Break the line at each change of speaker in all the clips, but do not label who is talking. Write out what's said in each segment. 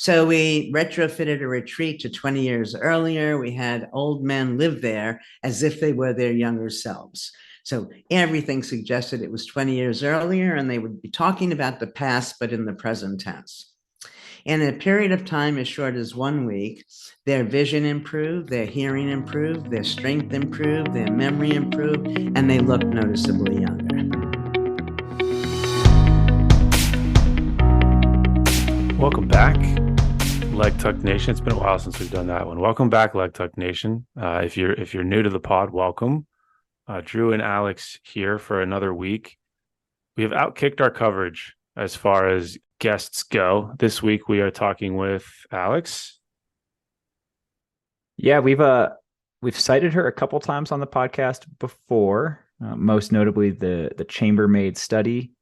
So we retrofitted a retreat to 20 years earlier. We had old men live there as if they were their younger selves. So everything suggested it was 20 years earlier, and they would be talking about the past, but in the present tense. In a period of time as short as 1 week, their vision improved, their hearing improved, their strength improved, their memory improved, and they looked noticeably younger.
Welcome back, Leg Tuck Nation. It's been a while since we've done that one. Welcome back, Leg Tuck Nation. If you're new to the pod, welcome. Drew and Alex here for another week. We have outkicked our coverage as far as guests go. This week we are talking with Alex.
Yeah, we've cited her a couple times on the podcast before, most notably the chambermaid study.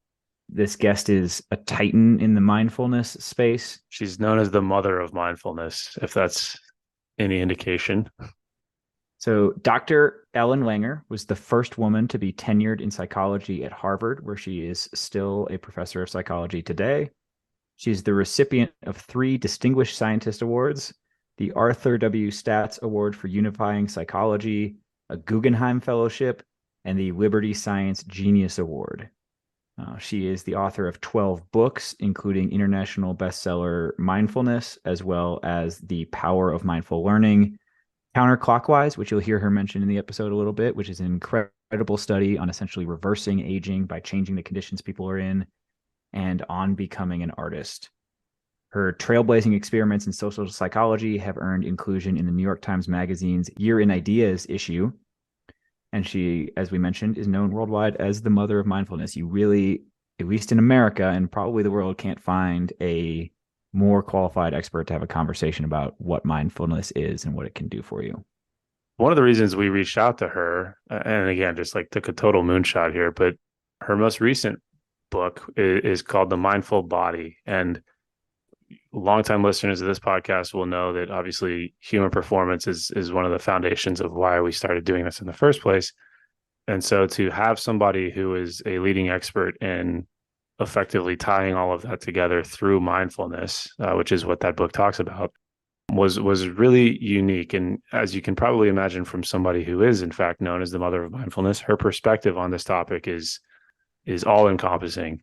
This guest is a titan in the mindfulness space.
She's known as the mother of mindfulness, if that's any indication.
So Dr. Ellen Langer was the first woman to be tenured in psychology at Harvard, where she is still a professor of psychology today. She's the recipient of 3 Distinguished Scientist Awards, the Arthur W. Statz Award for Unifying Psychology, a Guggenheim Fellowship, and the Liberty Science Genius Award. She is the author of 12 books, including international bestseller Mindfulness, as well as The Power of Mindful Learning, Counterclockwise, which you'll hear her mention in the episode a little bit, which is an incredible study on essentially reversing aging by changing the conditions people are in, and On Becoming an Artist. Her trailblazing experiments in social psychology have earned inclusion in the New York Times Magazine's Year in Ideas issue. And she, as we mentioned, is known worldwide as the mother of mindfulness. You really, at least in America and probably the world, can't find a more qualified expert to have a conversation about what mindfulness is and what it can do for you.
One of the reasons we reached out to her, and again, just like took a total moonshot here, but her most recent book is called The Mindful Body. And longtime listeners of this podcast will know that obviously human performance is one of the foundations of why we started doing this in the first place. And so to have somebody who is a leading expert in effectively tying all of that together through mindfulness, which is what that book talks about, was really unique. And as you can probably imagine from somebody who is in fact known as the mother of mindfulness, her perspective on this topic is all encompassing.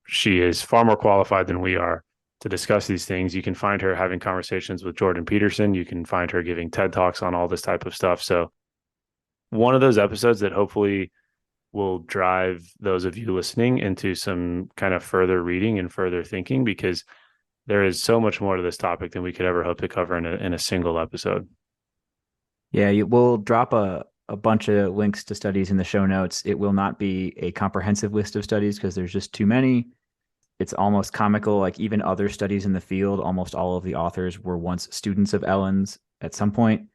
She is far more qualified than we are to discuss these things. You can find her having conversations with Jordan Peterson. You can find her giving TED Talks on all this type of stuff. So one of those episodes that hopefully will drive those of you listening into some kind of further reading and further thinking, because there is so much more to this topic than we could ever hope to cover in a single episode.
Yeah, we'll drop a bunch of links to studies in the show notes. It will not be a comprehensive list of studies because there's just too many. It's almost comical. Like even other studies in the field, almost all of the authors were once students of Ellen's at some point,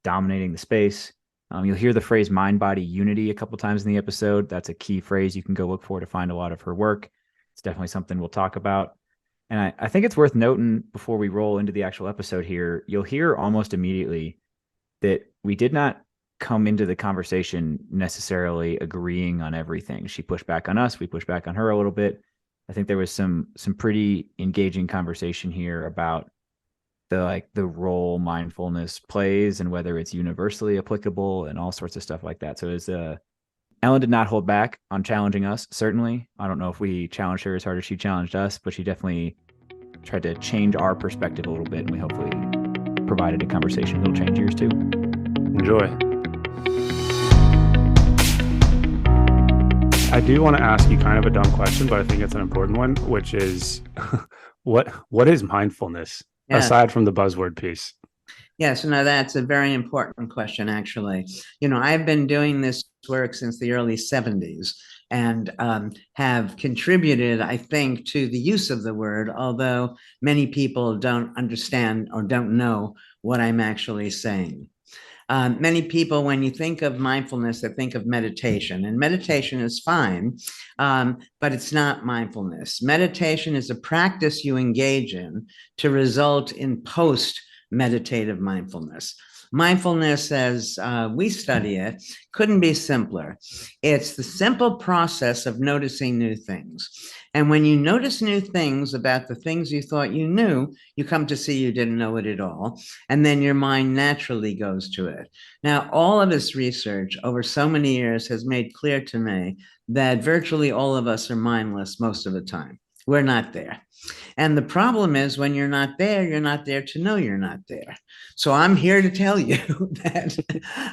dominating the space. You'll hear the phrase mind-body unity a couple times in the episode. That's a key phrase you can go look for to find a lot of her work. It's definitely something we'll talk about. And I think it's worth noting before we roll into the actual episode here, you'll hear almost immediately that we did not come into the conversation necessarily agreeing on everything. She pushed back on us. We pushed back on her a little bit. I think there was some pretty engaging conversation here about the role mindfulness plays and whether it's universally applicable and all sorts of stuff like that. So Ellen did not hold back on challenging us, certainly. I don't know if we challenged her as hard as she challenged us, but she definitely tried to change our perspective a little bit, and we hopefully provided a conversation that'll change yours too.
Enjoy. I do want to ask you kind of a dumb question, but I think it's an important one, which is what is mindfulness aside from the buzzword piece?
Yes, no, that's a very important question, actually. I've been doing this work since the early 70s and have contributed, I think, to the use of the word, although many people don't understand or don't know what I'm actually saying. Many people, when you think of mindfulness, they think of meditation, and meditation is fine, but it's not mindfulness. Meditation is a practice you engage in to result in post meditative mindfulness. Mindfulness, as we study it, couldn't be simpler. It's the simple process of noticing new things. And when you notice new things about the things you thought you knew, you come to see you didn't know it at all. And then your mind naturally goes to it. Now, all of this research over so many years has made clear to me that virtually all of us are mindless most of the time. We're not there. And the problem is when you're not there to know you're not there. So I'm here to tell you that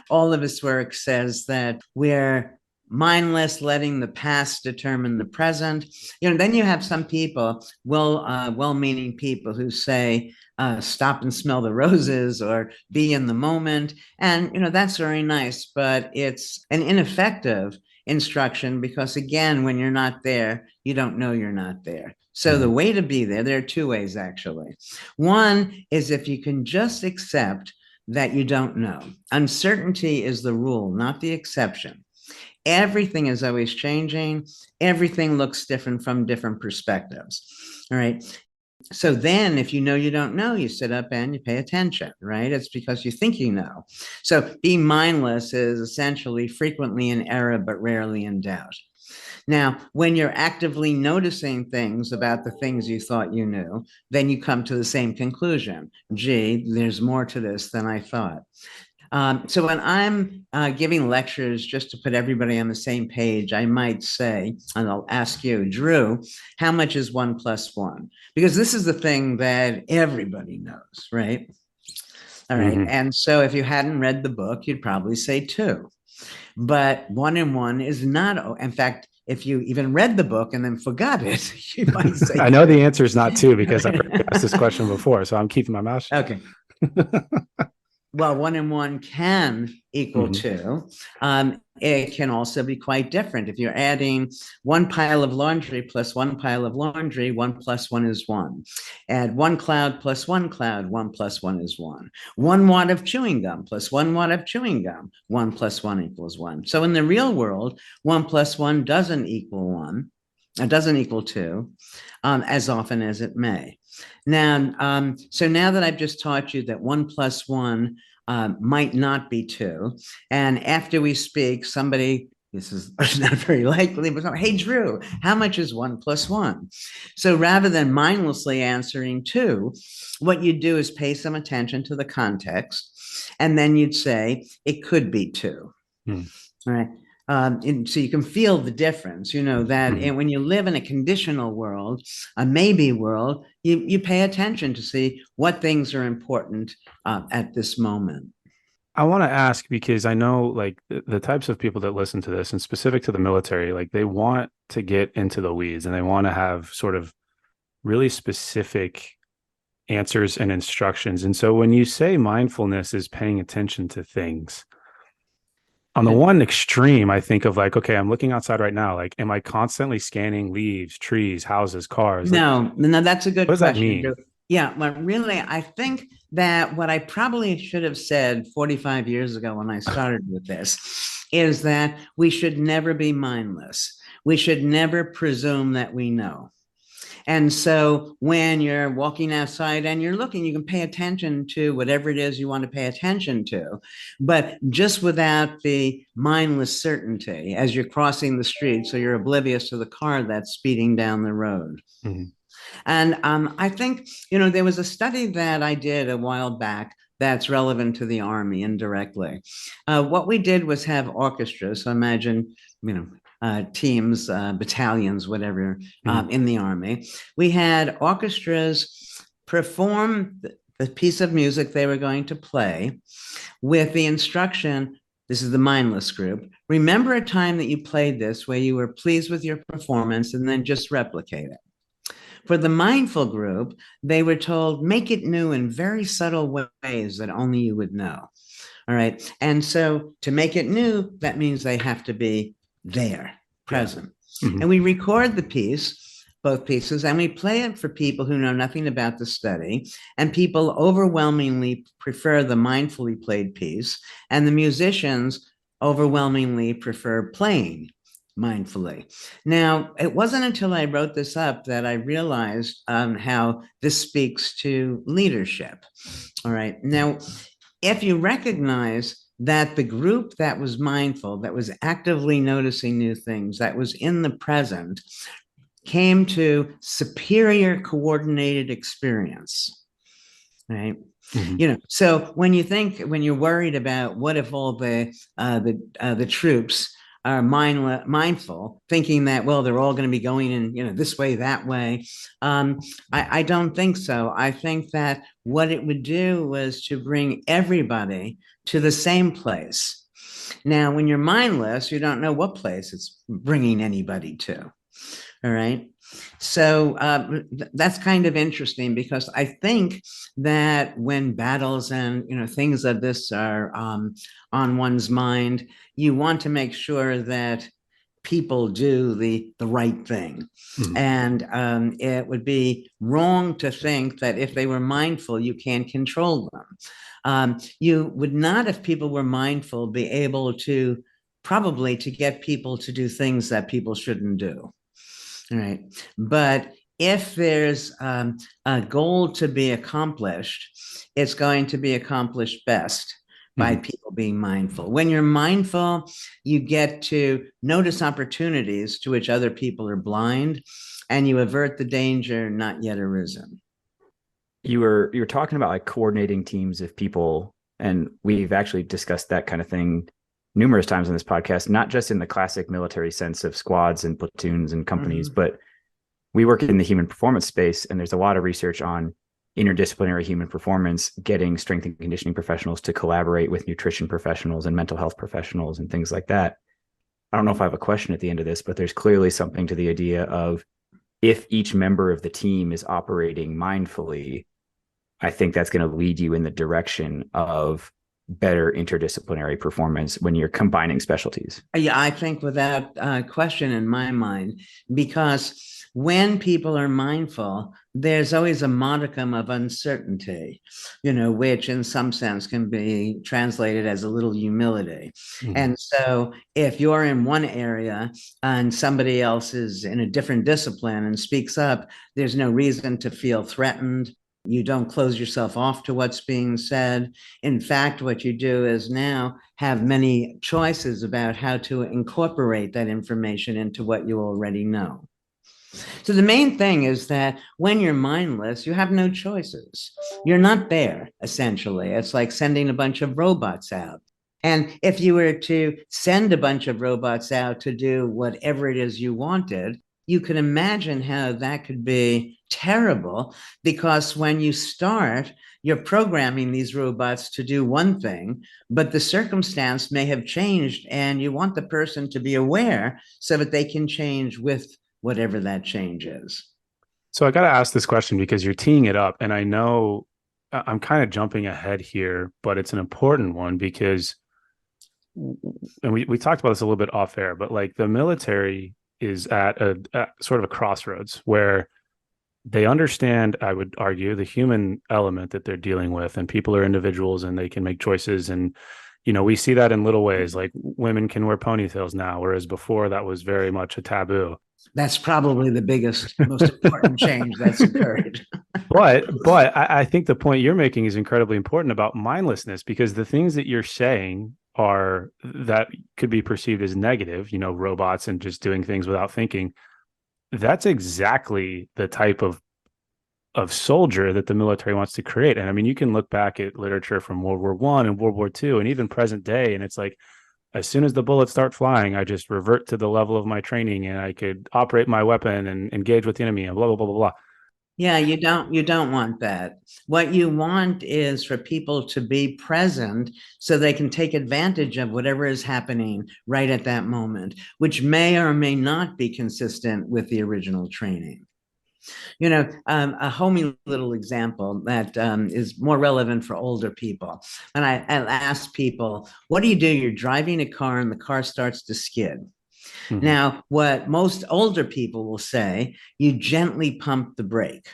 all of this work says that we're mindless, letting the past determine the present. Then you have some people, well-meaning people who say, stop and smell the roses or be in the moment. And, that's very nice, but it's an ineffective instruction because, again, when you're not there, you don't know you're not there. So the way to be there are two ways, actually. One is if you can just accept that you don't know. Uncertainty is the rule, not the exception. Everything is always changing. Everything looks different from different perspectives. All right. So then if you know you don't know, you sit up and you pay attention, right? It's because you think you know. So being mindless is essentially frequently in error, but rarely in doubt. Now, when you're actively noticing things about the things you thought you knew, then you come to the same conclusion. Gee, there's more to this than I thought. So when I'm giving lectures, just to put everybody on the same page, I might say, and I'll ask you, Drew, how much is 1 + 1? Because this is the thing that everybody knows, right? All right. And so if you hadn't read the book, you'd probably say 2. But 1 and 1 is not. In fact, if you even read the book and then forgot it, you might say
I know the answer is not 2 because I've asked this question before, so I'm keeping my mouth shut.
Okay. Well, 1 and 1 can equal 2. It can also be quite different. If you're adding 1 pile of laundry plus 1 pile of laundry, 1 + 1 is 1. Add 1 cloud plus 1 cloud, 1 + 1 is 1. 1 wad of chewing gum plus 1 wad of chewing gum, 1 + 1 equals 1. So in the real world, 1 + 1 doesn't equal 1. It doesn't equal 2 as often as it may. Now, so now that I've just taught you that 1 + 1 might not be 2, and after we speak, somebody, this is not very likely, but hey, Drew, how much is 1 + 1? So rather than mindlessly answering 2, what you do is pay some attention to the context, and then you'd say it could be 2. All right. And so you can feel the difference, that and when you live in a conditional world, a maybe world, you pay attention to see what things are important at this moment.
I want to ask because I know like the types of people that listen to this and specific to the military, like they want to get into the weeds and they want to have sort of really specific answers and instructions. And so when you say mindfulness is paying attention to things, on the one extreme, I think of like, okay, I'm looking outside right now. Like, am I constantly scanning leaves, trees, houses, cars?
No, that's a good
question. What does that mean?
Yeah, well, really, I think that what I probably should have said 45 years ago when I started with this is that we should never be mindless. We should never presume that we know. And so when you're walking outside and you're looking, you can pay attention to whatever it is you want to pay attention to, but just without the mindless certainty as you're crossing the street. So you're oblivious to the car that's speeding down the road. And I think, there was a study that I did a while back that's relevant to the Army indirectly. What we did was have orchestras. So imagine, teams, battalions, whatever, in the Army. We had orchestras perform the piece of music they were going to play with the instruction, this is the mindless group, remember a time that you played this where you were pleased with your performance and then just replicate it. For the mindful group, they were told, make it new in very subtle ways that only you would know. All right. And so to make it new, that means they have to be there, present. And we record the piece, both pieces, and we play it for people who know nothing about the study. And people overwhelmingly prefer the mindfully played piece, and the musicians overwhelmingly prefer playing mindfully. Now, it wasn't until I wrote this up that I realized how this speaks to leadership. All right. Now, if you recognize that the group that was mindful, that was actively noticing new things, that was in the present, came to superior coordinated experience, right? So when you're worried about what if all the troops are mindful, thinking that, well, they're all going to be going in, this way, that way. I don't think so. I think that what it would do was to bring everybody to the same place. Now, when you're mindless, you don't know what place it's bringing anybody to. All right. So that's kind of interesting, because I think that when battles and things of this are on one's mind, you want to make sure that people do the right thing. And it would be wrong to think that if they were mindful, you can't control them. You would not, if people were mindful, be able to probably to get people to do things that people shouldn't do. All right. But if there's a goal to be accomplished, it's going to be accomplished best by people being mindful. When you're mindful, you get to notice opportunities to which other people are blind, and you avert the danger not yet arisen.
You were talking about like coordinating teams of people, and we've actually discussed that kind of thing numerous times on this podcast, not just in the classic military sense of squads and platoons and companies, but we work in the human performance space, and there's a lot of research on interdisciplinary human performance, getting strength and conditioning professionals to collaborate with nutrition professionals and mental health professionals and things like that. I don't know if I have a question at the end of this, but there's clearly something to the idea of, if each member of the team is operating mindfully, I think that's going to lead you in the direction of better interdisciplinary performance when you're combining specialties.
Yeah, I think without question in my mind, because when people are mindful, there's always a modicum of uncertainty, which in some sense can be translated as a little humility. And so if you're in one area and somebody else is in a different discipline and speaks up, there's no reason to feel threatened. You don't close yourself off to what's being said. In fact, what you do is now have many choices about how to incorporate that information into what you already know. So the main thing is that when you're mindless, you have no choices. You're not there, essentially. It's like sending a bunch of robots out. And if you were to send a bunch of robots out to do whatever it is you wanted, you can imagine how that could be terrible, because when you start, you're programming these robots to do one thing, but the circumstance may have changed, and you want the person to be aware so that they can change with whatever that change is.
So I got to ask this question because you're teeing it up, and I know I'm kind of jumping ahead here, but it's an important one because, and we talked about this a little bit off air, but like the military is at a sort of a crossroads where they understand, I would argue, the human element that they're dealing with, and people are individuals and they can make choices. And, we see that in little ways, like women can wear ponytails now, whereas before that was very much a taboo.
That's probably the biggest, most important change that's occurred.
But I think the point you're making is incredibly important about mindlessness, because the things that you're saying are that could be perceived as negative, robots and just doing things without thinking. That's exactly the type of soldier that the military wants to create. And I mean, you can look back at literature from World War I and World War II and even present day, and it's like, as soon as the bullets start flying, I just revert to the level of my training and I could operate my weapon and engage with the enemy and blah, blah, blah, blah, blah.
Yeah, you don't want that. What you want is for people to be present so they can take advantage of whatever is happening right at that moment, which may or may not be consistent with the original training. A homey little example that is more relevant for older people. And I ask people, what do? You're driving a car and the car starts to skid. Now, what most older people will say, you gently pump the brake.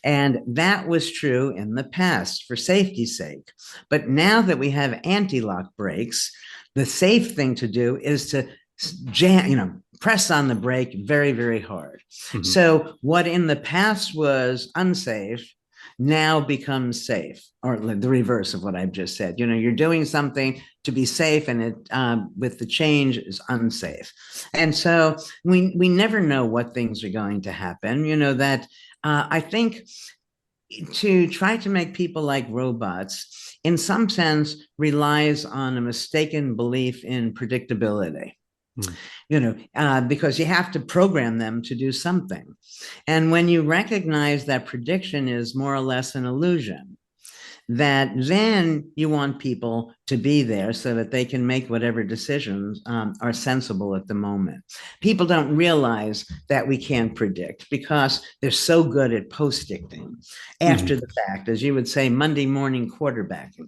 And that was true in the past for safety's sake. But now that we have anti-lock brakes, the safe thing to do is to press on the brake very, very hard.
Mhm.
So what in the past was unsafe now becomes safe, or the reverse of what I've just said. You're doing something to be safe, and it with the change is unsafe. And so we never know what things are going to happen. That I think to try to make people like robots, in some sense, relies on a mistaken belief in predictability. Because you have to program them to do something. And when you recognize that prediction is more or less an illusion, that then you want people to be there so that they can make whatever decisions are sensible at the moment. People don't realize that we can't predict because they're so good at post-dicting after the fact, as you would say, Monday morning quarterbacking.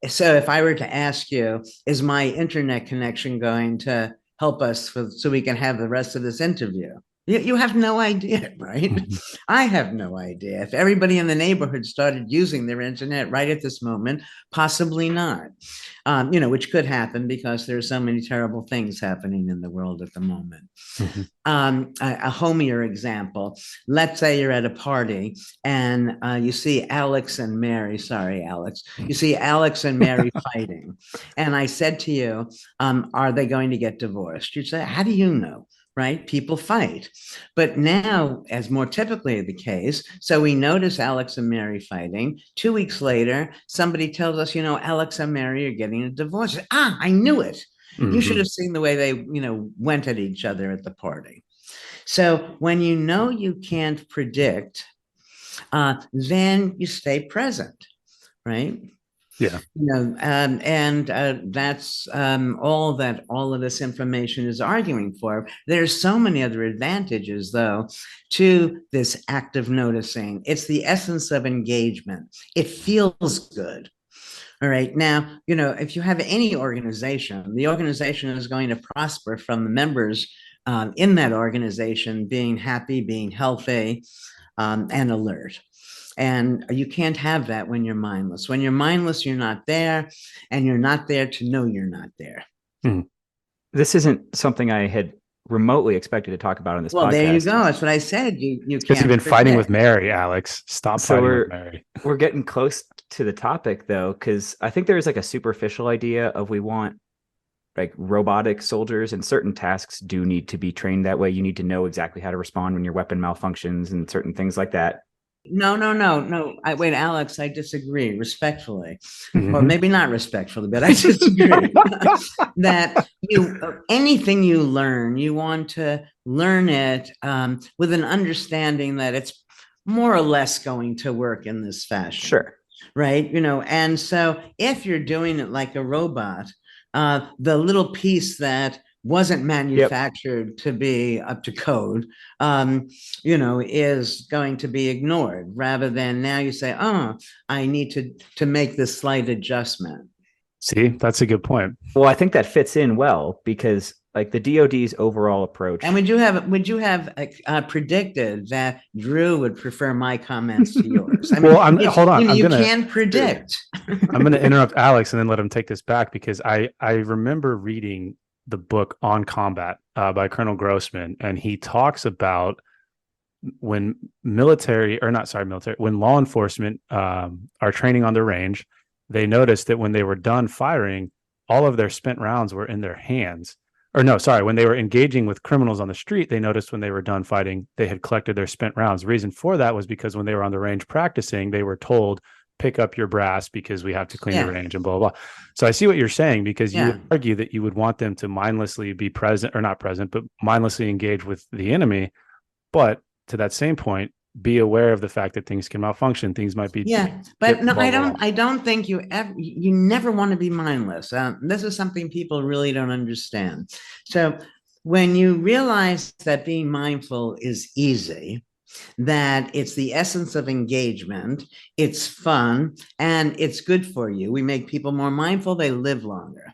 So if I were to ask you, is my internet connection going to help us so we can have the rest of this interview? You have no idea, right? I have no idea. If everybody in the neighborhood started using their internet right at this moment, possibly not. Which could happen because there's so many terrible things happening in the world at the moment. A homier example, let's say you're at a party and you see Alex and Mary, sorry, Alex, you see Alex and Mary fighting. And I said to you, are they going to get divorced? You'd say, how do you know? Right? People fight. But now, as more typically the case, so we notice Alex and Mary fighting. 2 weeks later, somebody tells us, Alex and Mary are getting a divorce. I knew it. You should have seen the way they, went at each other at the party. So when you can't predict, then you stay present, right?
Yeah.
That's all of this information is arguing for. There's so many other advantages, though, to this active noticing. It's the essence of engagement. It feels good. All right. Now, if you have any organization, the organization is going to prosper from the members in that organization being happy, being healthy, and alert. And you can't have that when you're mindless. When you're mindless, you're not there, and you're not there to know you're not there.
This isn't something I had remotely expected to talk about on this podcast.
Well, there you go. That's what I said. You can't.
Because you've been fighting with Mary, Alex. Stop fighting with Mary.
We're getting close to the topic, though, because I think there's like a superficial idea of we want like robotic soldiers, and certain tasks do need to be trained that way. You need to know exactly how to respond when your weapon malfunctions and certain things like that.
No. Wait, Alex, I disagree respectfully, or maybe not respectfully, but I disagree. That anything you learn, you want to learn it with an understanding that it's more or less going to work in this fashion.
Sure.
Right. And so if you're doing it like a robot, the little piece that wasn't manufactured to be up to code, is going to be ignored, rather than now you say, I need to make this slight adjustment.
See, that's a good point.
Well, I think that fits in well because like the DoD's overall approach.
And would you have predicted that Drew would prefer my comments to yours? I mean,
well, hold on.
You can predict.
I'm going to interrupt Alex and then let him take this back, because I remember reading the book On Combat by Colonel Grossman, and he talks about when when law enforcement are training on the range, they noticed that when they were done firing, all of their spent rounds were in their hands. When they were engaging with criminals on the street, they noticed when they were done fighting, they had collected their spent rounds. The reason for that was because when they were on the range practicing, they were told, pick up your brass because we have to clean the range and blah, blah, blah. So I see what you're saying, because you would argue that you would want them to mindlessly be present, or not present, but mindlessly engage with the enemy. But to that same point, be aware of the fact that things can malfunction. Things might be.
But no, I don't think you never want to be mindless. This is something people really don't understand. So when you realize that being mindful is easy, that it's the essence of engagement, it's fun, and it's good for you. We make people more mindful, they live longer.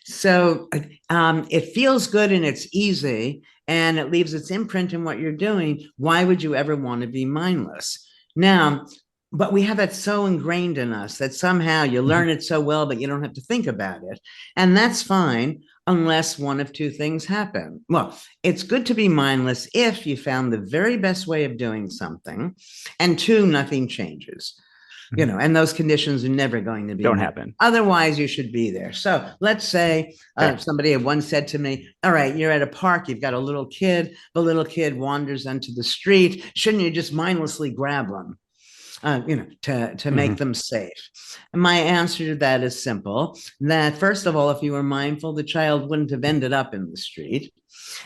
So it feels good and it's easy, and it leaves its imprint in what you're doing. Why would you ever want to be mindless? Now, but we have that so ingrained in us that somehow you learn it so well, but you don't have to think about it. And that's fine. unless one of two things happen. Well, it's good to be mindless if you found the very best way of doing something, and two, nothing changes. And those conditions are never going to be
Don't
met.
happen.
Otherwise, you should be there. So let's say somebody had once said to me, all right, you're at a park, you've got a little kid, the little kid wanders onto the street. Shouldn't you just mindlessly grab them? To make them safe. And my answer to that is simple, that first of all, if you were mindful, the child wouldn't have ended up in the street.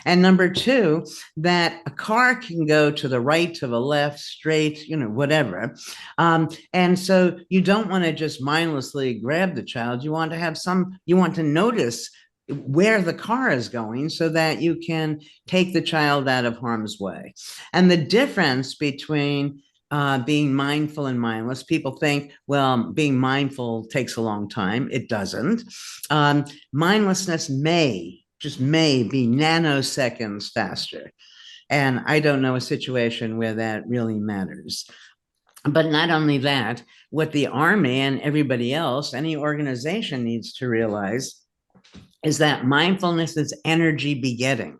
And number two, that a car can go to the right, to the left, straight, whatever. And so you don't want to just mindlessly grab the child. You want to notice where the car is going so that you can take the child out of harm's way. And the difference between being mindful and mindless. People think, well, being mindful takes a long time. It doesn't. Mindlessness may be nanoseconds faster. And I don't know a situation where that really matters. But not only that, what the Army and everybody else, any organization needs to realize is that mindfulness is energy begetting.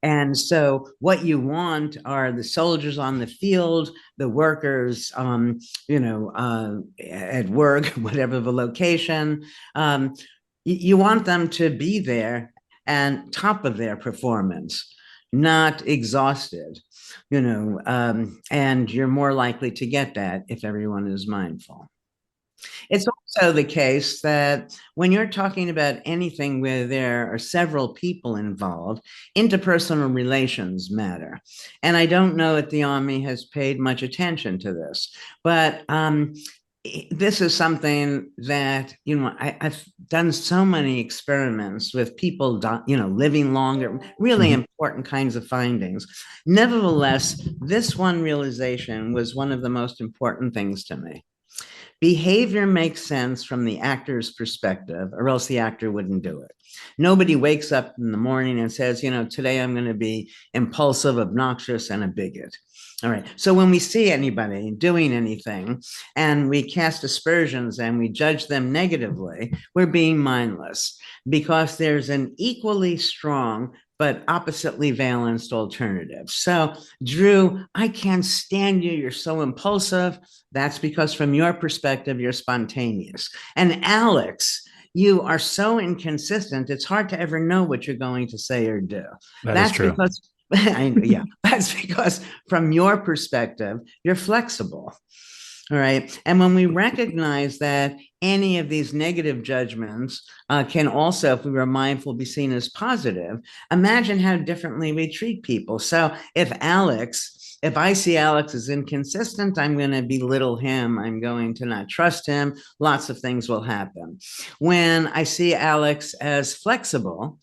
And so what you want are the soldiers on the field, the workers, at work, whatever the location. You want them to be there and top of their performance, not exhausted, and you're more likely to get that if everyone is mindful. It's also the case that when you're talking about anything where there are several people involved, interpersonal relations matter. And I don't know if the Army has paid much attention to this, but this is something that, I've done so many experiments with people, living longer, really important kinds of findings. Nevertheless, this one realization was one of the most important things to me. Behavior makes sense from the actor's perspective, or else the actor wouldn't do it. Nobody wakes up in the morning and says, today I'm going to be impulsive, obnoxious, and a bigot. All right. So when we see anybody doing anything and we cast aspersions and we judge them negatively, we're being mindless, because there's an equally strong but oppositely valenced alternative. So, Drew, I can't stand you. You're so impulsive. That's because from your perspective, you're spontaneous. And Alex, you are so inconsistent, it's hard to ever know what you're going to say or do.
That's true.
Because that's because from your perspective, you're flexible. All right. And when we recognize that any of these negative judgments can also, if we were mindful, be seen as positive, imagine how differently we treat people. So if I see Alex as inconsistent, I'm going to belittle him. I'm going to not trust him. Lots of things will happen. When I see Alex as flexible,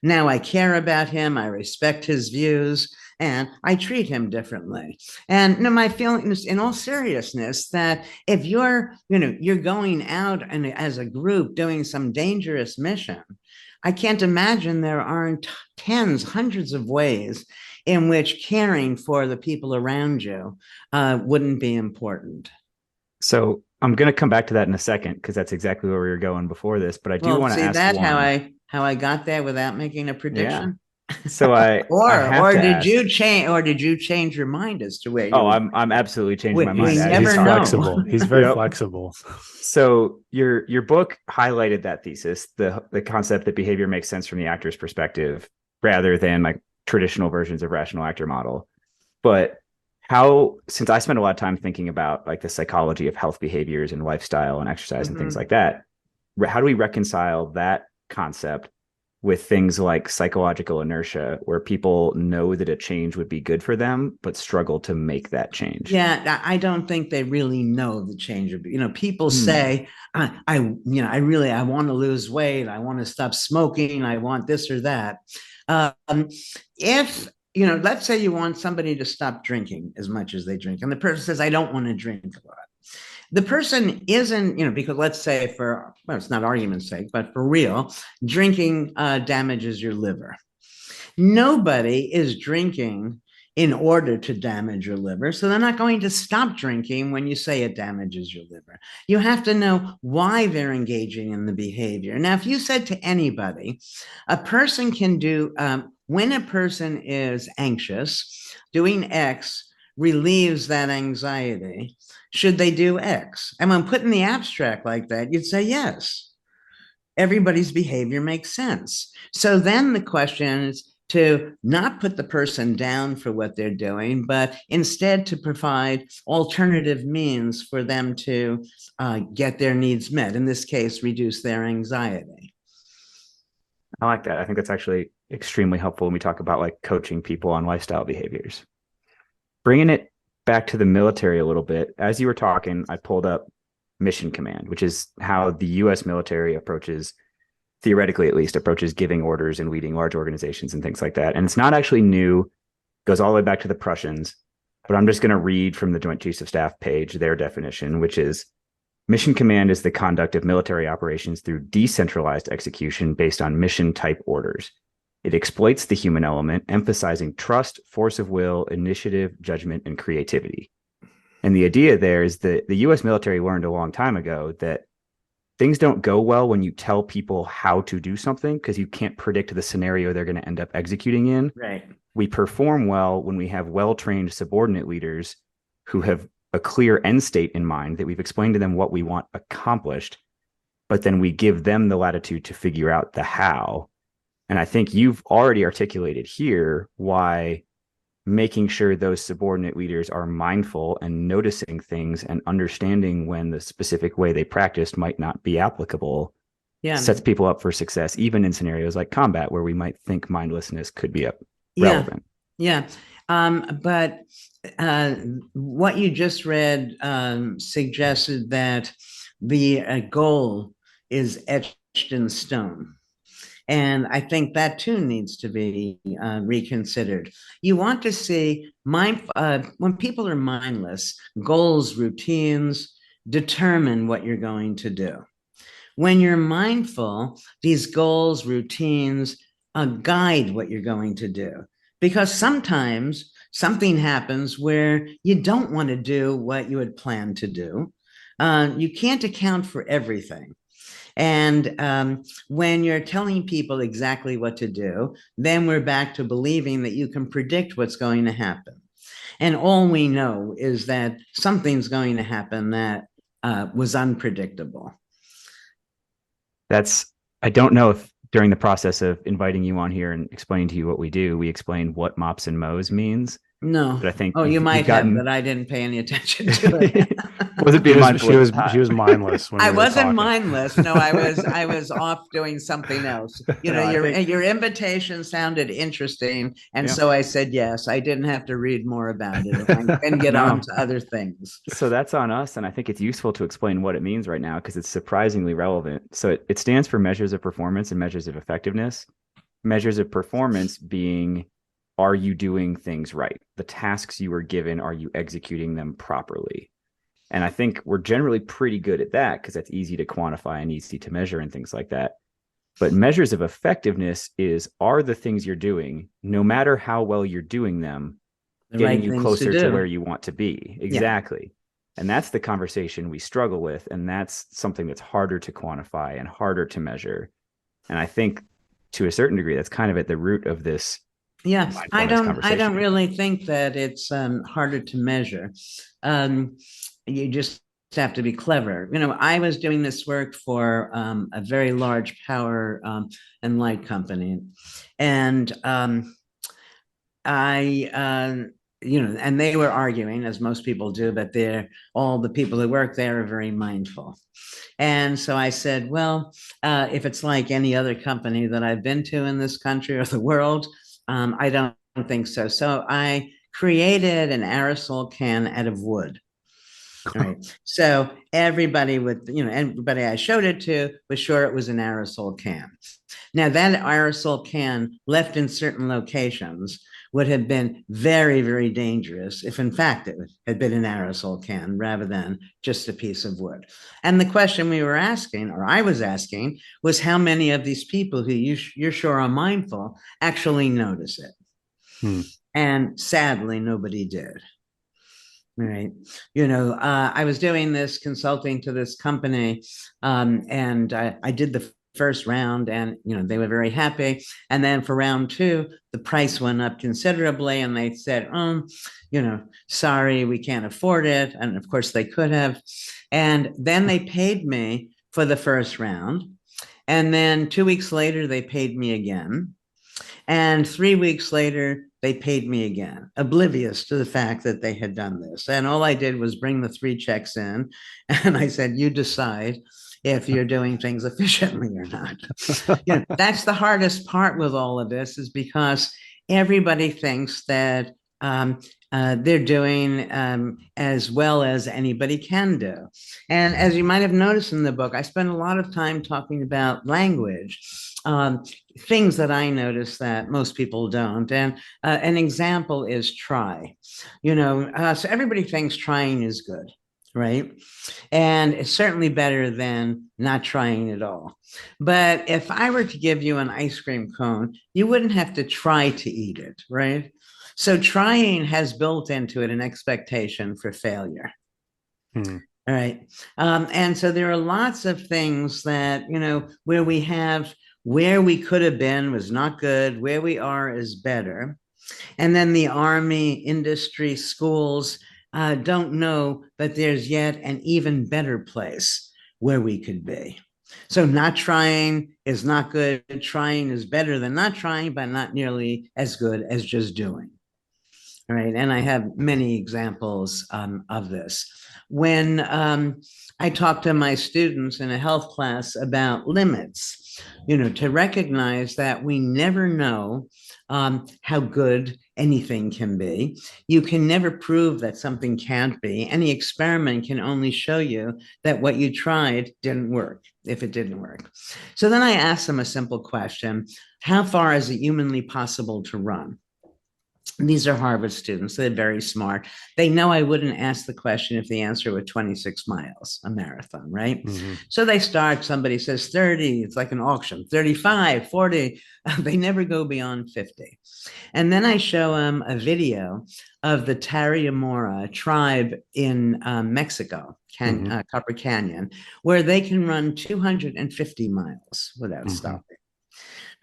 now I care about him. I respect his views, and I treat him differently. And my feeling is, in all seriousness, that if you're going out and as a group doing some dangerous mission, I can't imagine there aren't tens, hundreds of ways in which caring for the people around you wouldn't be important.
So I'm going to come back to that in a second, because that's exactly where we were going before this. But I do want to ask
that how I got there without making a prediction.
Yeah. So
did you change your mind as to where you
I'm absolutely changing my mind.
He's flexible. He's very flexible.
So your book highlighted that thesis, the concept that behavior makes sense from the actor's perspective rather than like traditional versions of rational actor model. But since I spend a lot of time thinking about like the psychology of health behaviors and lifestyle and exercise and things like that, how do we reconcile that concept with things like psychological inertia, where people know that a change would be good for them, but struggle to make that change?
Yeah, I don't think they really know the change would be. People say, I want to lose weight. I want to stop smoking. I want this or that. If let's say you want somebody to stop drinking as much as they drink, and the person says, I don't want to drink a lot. The person isn't, because let's say it's not argument's sake, but for real, drinking damages your liver. Nobody is drinking in order to damage your liver. So they're not going to stop drinking when you say it damages your liver. You have to know why they're engaging in the behavior. Now, if you said to anybody, a person can do, when a person is anxious, doing X relieves that anxiety, should they do X? And when put in the abstract like that, you'd say yes. Everybody's behavior makes sense. So then the question is, to not put the person down for what they're doing, but instead to provide alternative means for them to get their needs met. In this case, reduce their anxiety.
I like that. I think that's actually extremely helpful when we talk about like coaching people on lifestyle behaviors. Bringing it back to the military a little bit, as you were talking, I pulled up Mission Command, which is how the U.S. military approaches, theoretically at least, approaches giving orders and leading large organizations and things like that. And it's not actually new, goes all the way back to the Prussians, but I'm just going to read from the Joint Chiefs of Staff page their definition, which is mission command is the conduct of military operations through decentralized execution based on mission type orders. It exploits the human element, emphasizing trust, force of will, initiative, judgment, and creativity. And the idea there is that the U.S. military learned a long time ago that things don't go well when you tell people how to do something because you can't predict the scenario they're going to end up executing in.
Right.
We perform well when we have well-trained subordinate leaders who have a clear end state in mind, that we've explained to them what we want accomplished, but then we give them the latitude to figure out the how. And I think you've already articulated here why making sure those subordinate leaders are mindful and noticing things and understanding when the specific way they practiced might not be applicable sets people up for success, even in scenarios like combat where we might think mindlessness could be relevant.
But what you just read suggested that the goal is etched in stone. And I think that too needs to be reconsidered. You want to see when people are mindless, goals, routines determine what you're going to do. When you're mindful, these goals, routines guide what you're going to do. Because sometimes something happens where you don't want to do what you had planned to do. You can't account for everything. And when you're telling people exactly what to do, then we're back to believing that you can predict what's going to happen. And all we know is that something's going to happen that was unpredictable.
I don't know if during the process of inviting you on here and explaining to you what we do, we explained what mops and mows means.
No.
But I think
you might have, but I didn't pay any attention to it.
Wasn't being mindful.
She was mindless. When
I wasn't mindless. No, I was off doing something else. Your invitation sounded interesting, and so I said yes. I didn't have to read more about it and get on to other things.
So that's on us, and I think it's useful to explain what it means right now because it's surprisingly relevant. So it stands for measures of performance and measures of effectiveness. Measures of performance being, are you doing things right? The tasks you were given, are you executing them properly? And I think we're generally pretty good at that because that's easy to quantify and easy to measure and things like that. But measures of effectiveness is, are the things you're doing, no matter how well you're doing them, getting you closer to where you want to be? Exactly. Yeah. And that's the conversation we struggle with. And that's something that's harder to quantify and harder to measure. And I think to a certain degree, that's kind of at the root of this.
Yeah, I don't really think that it's harder to measure. You just have to be clever. I was doing this work for a very large power and light company, and and they were arguing, as most people do, but all the people who work there are very mindful. And so I said, well, if it's like any other company that I've been to in this country or the world, I don't think so. So I created an aerosol can out of wood. Right. So everybody I showed it to was sure it was an aerosol can. Now that aerosol can left in certain locations would have been very, very dangerous if in fact it had been an aerosol can rather than just a piece of wood. And the question we were asking, or I was asking, was how many of these people who you're sure are mindful actually notice it? And sadly, nobody did. Right. I was doing this consulting to this company, and I did the first round, and they were very happy. And then for round two, the price went up considerably, and they said, sorry, we can't afford it. And of course they could have. And then they paid me for the first round. And then 2 weeks later, they paid me again. And 3 weeks later, they paid me again, oblivious to the fact that they had done this. And all I did was bring the 3 checks in. And I said, you decide if you're doing things efficiently or not. That's the hardest part with all of this, is because everybody thinks that they're doing as well as anybody can do. And as you might have noticed in the book, I spend a lot of time talking about language, things that I notice that most people don't. And an example is try. So everybody thinks trying is good, right? And it's certainly better than not trying at all. But if I were to give you an ice cream cone, you wouldn't have to try to eat it, right? So trying has built into it an expectation for failure. All right. And so there are lots of things that, where we could have been was not good, where we are is better. And then the army, industry, schools don't know that there's yet an even better place where we could be. So not trying is not good. Trying is better than not trying, but not nearly as good as just doing. All right. And I have many examples of this. When I talk to my students in a health class about limits, to recognize that we never know how good anything can be. You can never prove that something can't be. Any experiment can only show you that what you tried didn't work, if it didn't work. So then I ask them a simple question: how far is it humanly possible to run? These are Harvard students. They're very smart. They know I wouldn't ask the question if the answer were 26 miles, a marathon, right? Mm-hmm. So they start, somebody says 30, it's like an auction, 35, 40. They never go beyond 50. And then I show them a video of the Tarahumara tribe in Mexico, Copper Canyon, where they can run 250 miles without stopping.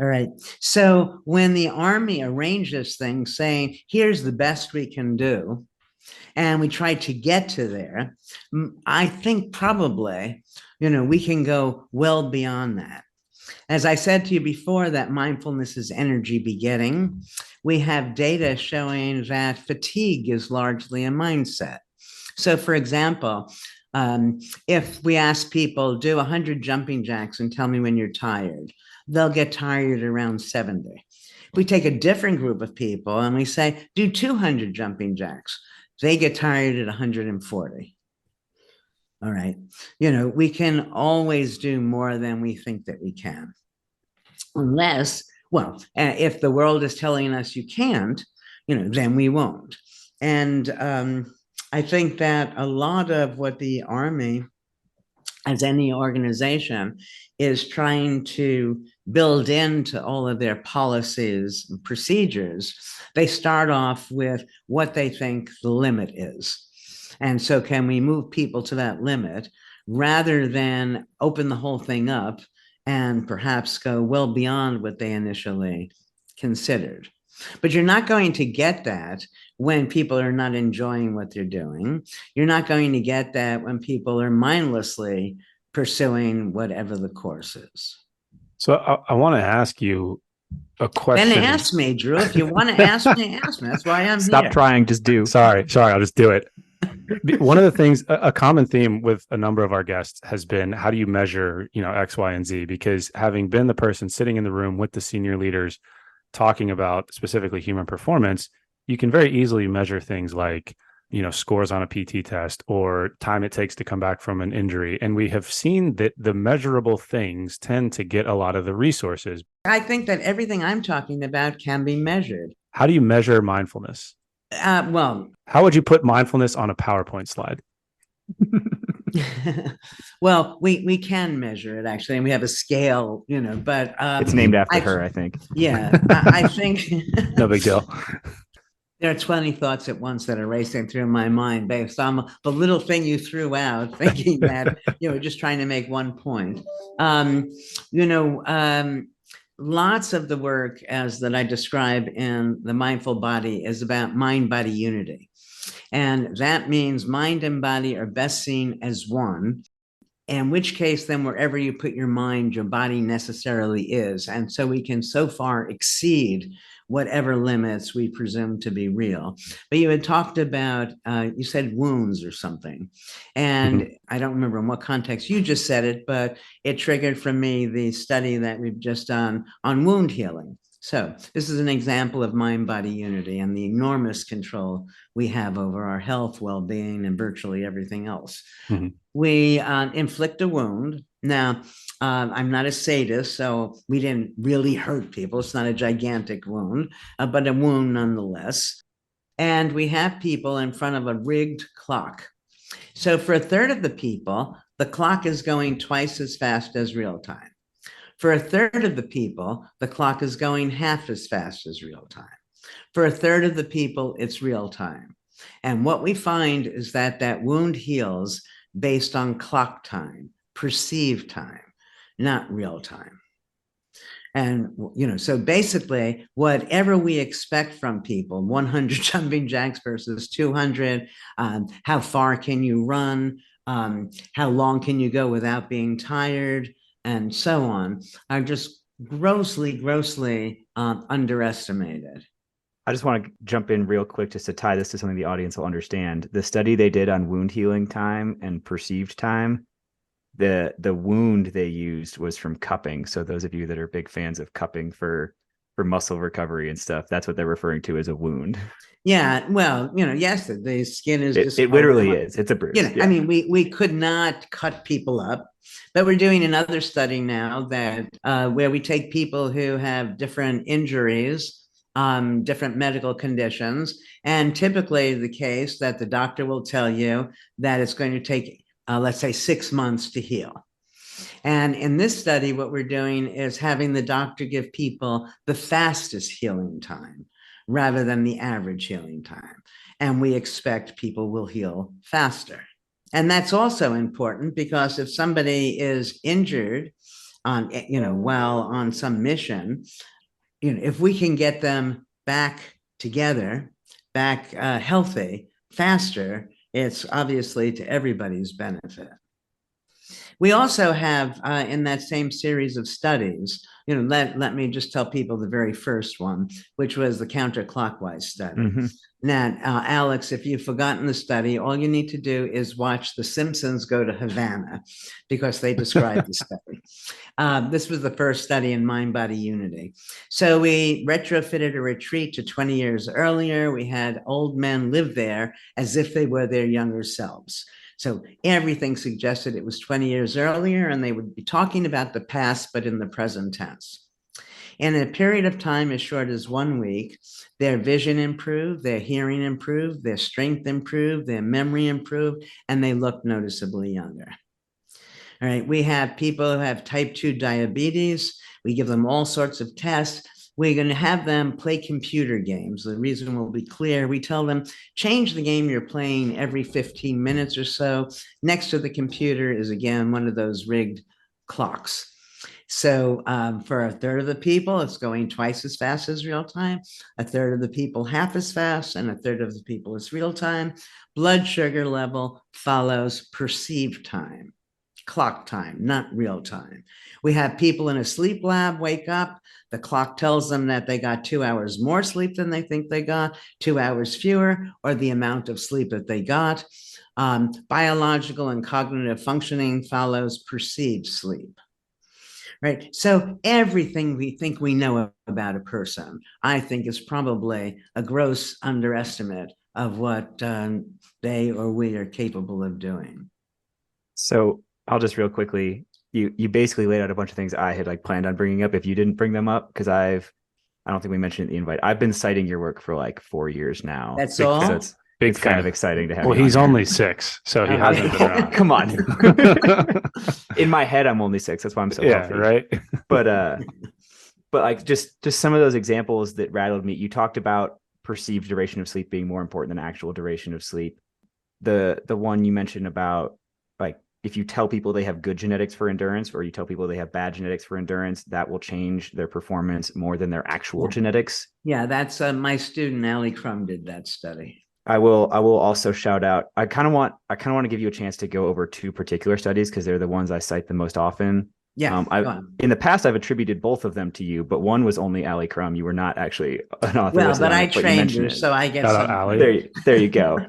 All right. So when the Army arranges things saying, here's the best we can do, and we try to get to there, I think probably, we can go well beyond that. As I said to you before, that mindfulness is energy begetting. We have data showing that fatigue is largely a mindset. So for example, if we ask people, do 100 jumping jacks and tell me when you're tired, they'll get tired around 70. If we take a different group of people and we say, do 200 jumping jacks, they get tired at 140. All right. We can always do more than we think that we can. Unless, if the world is telling us you can't, then we won't. And I think that a lot of what the Army, as any organization, is trying to build into all of their policies and procedures, they start off with what they think the limit is. And so can we move people to that limit rather than open the whole thing up and perhaps go well beyond what they initially considered? But you're not going to get that when people are not enjoying what they're doing. You're not going to get that when people are mindlessly pursuing whatever the course is.
So I want to ask you a question.
Then ask me, Drew. If you want to ask me, ask me. That's why I'm
Stop
here.
trying, just do.
Sorry, I'll just do it. One of the things, a common theme with a number of our guests has been, how do you measure, X, Y, and Z? Because having been the person sitting in the room with the senior leaders talking about specifically human performance, you can very easily measure things like, scores on a PT test or time it takes to come back from an injury. And we have seen that the measurable things tend to get a lot of the resources.
I think that everything I'm talking about can be measured.
How do you measure mindfulness? How would you put mindfulness on a PowerPoint slide?
Well, we can measure it actually, and we have a scale, but
it's named after her, I think.
Yeah, I think
no big deal.
There are 20 thoughts at once that are racing through my mind based on the little thing you threw out, thinking that you were just trying to make one point. Um, you know, lots of the work as that I describe in The Mindful Body is about mind-body unity. And that means mind and body are best seen as one, in which case then wherever you put your mind, your body necessarily is. And so we can so far exceed whatever limits we presume to be real. But you had talked about, you said wounds or something. And I don't remember in what context you just said it, but it triggered from me the study that we've just done on wound healing. So this is an example of mind-body unity and the enormous control we have over our health, well-being, and virtually everything else. We inflict a wound. Now, I'm not a sadist, so we didn't really hurt people. It's not a gigantic wound, but a wound nonetheless. And we have people in front of a rigged clock. So for a third of the people, the clock is going twice as fast as real time. For a third of the people, the clock is going half as fast as real time. For a third of the people, it's real time. And what we find is that that wound heals based on clock time, perceived time, not real time. And, so basically, whatever we expect from people, 100 jumping jacks versus 200, how far can you run? How long can you go without being tired? And so on, are just grossly underestimated.
I just want to jump in real quick just to tie this to something the audience will understand. The study they did on wound healing time and perceived time, the wound they used was from cupping. So those of you that are big fans of cupping for muscle recovery and stuff, that's what they're referring to as a wound.
Yeah, well, yes, the skin is
it literally is. It's a bruise.
I mean, we could not cut people up, but we're doing another study now that where we take people who have different injuries, different medical conditions, and typically the case that the doctor will tell you that it's going to take, let's say, 6 months to heal. And in this study, what we're doing is having the doctor give people the fastest healing time rather than the average healing time. And we expect people will heal faster. And that's also important because if somebody is injured on, while on some mission, if we can get them back together, back healthy, faster, it's obviously to everybody's benefit. We also have in that same series of studies, let me just tell people the very first one, which was the counterclockwise study. Now, Alex, if you've forgotten the study, all you need to do is watch The Simpsons Go to Havana because they describe the study. This was the first study in mind-body unity. So we retrofitted a retreat to 20 years earlier. We had old men live there as if they were their younger selves. So everything suggested it was 20 years earlier, and they would be talking about the past, but in the present tense. In a period of time as short as 1 week, their vision improved, their hearing improved, their strength improved, their memory improved, and they looked noticeably younger. All right, we have people who have type 2 diabetes. We give them all sorts of tests. We're going to have them play computer games. The reason will be clear. We tell them, change the game you're playing every 15 minutes or so. Next to the computer is, again, one of those rigged clocks. So for a third of the people, it's going twice as fast as real time. A third of the people, half as fast, and a third of the people, it's real time. Blood sugar level follows perceived time, clock time, not real time. We have people in a sleep lab wake up. The clock tells them that they got 2 hours more sleep than they think they got, 2 hours fewer, or the amount of sleep that they got. Biological and cognitive functioning follows perceived sleep. Right. So everything we think we know about a person, I think, is probably a gross underestimate of what they or we are capable of doing.
So I'll just real quickly, you basically laid out a bunch of things I had planned on bringing up if you didn't bring them up, because I don't think we mentioned the invite. I've been citing your work for 4 years now.
That's all.
So it's kind of exciting to have.
Well, he's only 6, so he hasn't been around.
Come on. In my head, I'm only 6. That's why I'm so healthy.
Right.
But just some of those examples that rattled me. You talked about perceived duration of sleep being more important than actual duration of sleep. The one you mentioned about, like, if you tell people they have good genetics for endurance or you tell people they have bad genetics for endurance, that will change their performance more than their actual genetics.
Yeah, that's my student Ali Crum did that study.
I will also shout out. I kind of want to give you a chance to go over two particular studies because they're the ones I cite the most often.
Yeah.
In the past, I've attributed both of them to you, but one was only Ali Crum. You were not actually an author.
Well, but I
you
trained her,
it.
so I get
Shout out
some.
Ali.
There you go.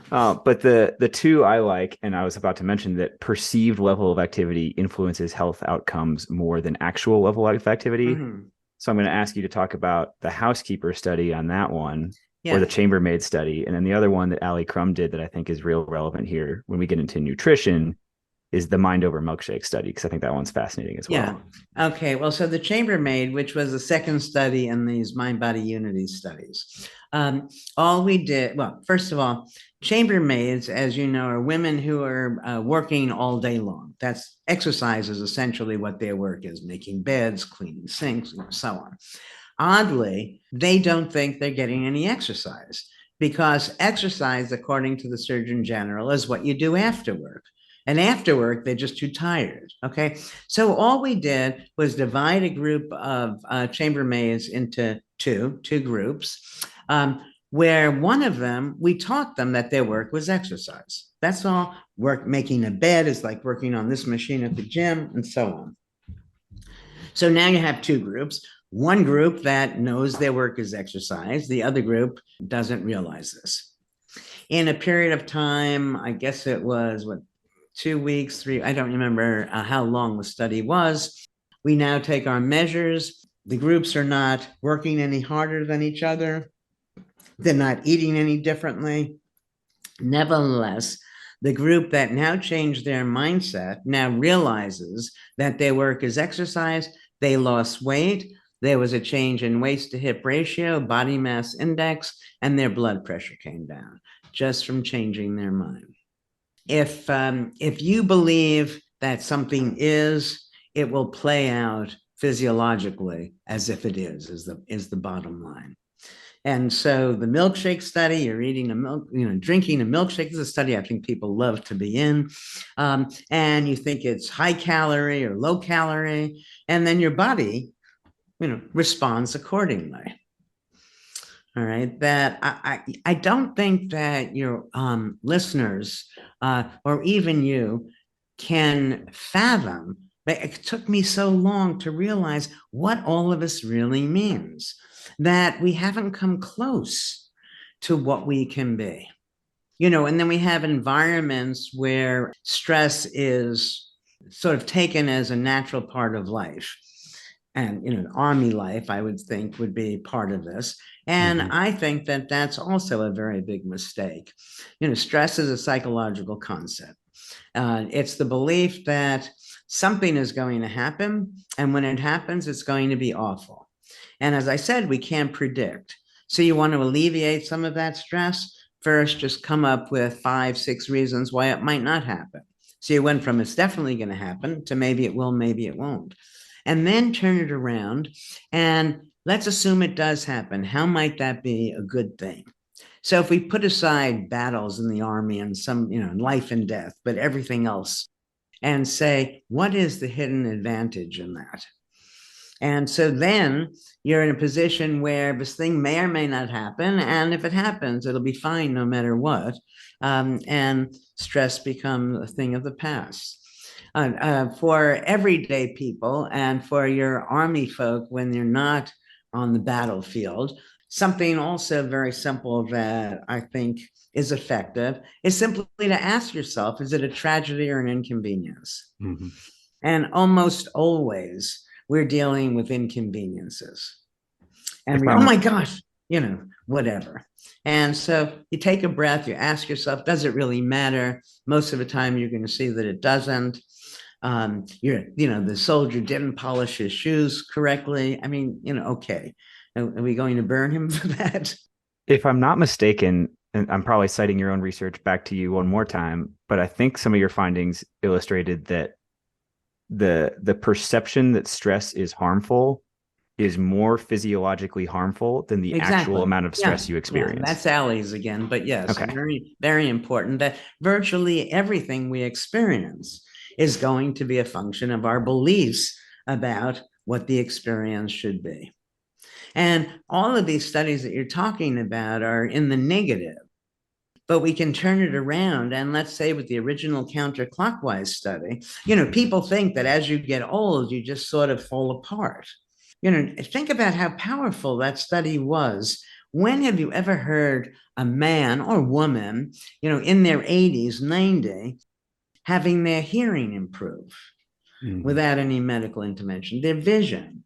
But the two I like, and I was about to mention that perceived level of activity influences health outcomes more than actual level of activity.
Mhm.
So I'm going to ask you to talk about the housekeeper study on that one,
Yeah.
or the chambermaid study. And then the other one that Ali Crum did that I think is real relevant here when we get into nutrition is the mind over milkshake study, because I think that one's fascinating as well.
Yeah. Okay. Well, so the chambermaid, which was the second study in these mind body unity studies, all we did, well, first of all, chambermaids, as you know, are women who are working all day long. That's exercise is essentially what their work is, making beds, cleaning sinks, and so on. Oddly, they don't think they're getting any exercise because exercise, according to the Surgeon General, is what you do after work. And after work, they're just too tired. Okay. So all we did was divide a group of chambermaids into two groups, where one of them, we taught them that their work was exercise. That's all. Work making a bed is like working on this machine at the gym and so on. So now you have two groups. One group that knows their work is exercise. The other group doesn't realize this. In a period of time, I guess it was 2 weeks, 3, I don't remember how long the study was. We now take our measures. The groups are not working any harder than each other. They're not eating any differently. Nevertheless, the group that now changed their mindset now realizes that their work is exercise. They lost weight. There was a change in waist to hip ratio, body mass index, and their blood pressure came down just from changing their mind. If you believe that something is, it will play out physiologically as if it is the bottom line. And so the milkshake study, you're eating a milk, drinking a milkshake is a study I think people love to be in. And you think it's high calorie or low calorie, and then your body, responds accordingly. All right, that I don't think that your listeners or even you can fathom. It took me so long to realize what all of this really means, that we haven't come close to what we can be. And then we have environments where stress is sort of taken as a natural part of life. And army life, I would think, would be part of this. And I think that that's also a very big mistake. Stress is a psychological concept. It's the belief that something is going to happen, and when it happens, it's going to be awful. And as I said, we can't predict. So you want to alleviate some of that stress, first just come up with 5, 6 reasons why it might not happen. So you went from it's definitely going to happen to maybe it will, maybe it won't. And then turn it around and let's assume it does happen. How might that be a good thing? So if we put aside battles in the army and some, life and death, but everything else, and say, what is the hidden advantage in that? And so then you're in a position where this thing may or may not happen. And if it happens, it'll be fine no matter what. And stress becomes a thing of the past. For everyday people and for your army folk when you're not on the battlefield, something also very simple that I think is effective is simply to ask yourself, is it a tragedy or an inconvenience? And almost always we're dealing with inconveniences. And oh my gosh, whatever. And so you take a breath, you ask yourself, does it really matter? Most of the time you're going to see that it doesn't. The soldier didn't polish his shoes correctly. I mean, okay. Are we going to burn him for that?
If I'm not mistaken, and I'm probably citing your own research back to you one more time, but I think some of your findings illustrated that the perception that stress is harmful is more physiologically harmful than the actual amount of stress you experience.
Yeah, that's Allie's again, but yes,
Okay.
very, very important that virtually everything we experience is going to be a function of our beliefs about what the experience should be. And all of these studies that you're talking about are in the negative, but we can turn it around. And let's say with the original counterclockwise study, people think that as you get old, you just sort of fall apart. Think about how powerful that study was. When have you ever heard a man or woman, in their 80s, 90, having their hearing improve without any medical intervention, their vision?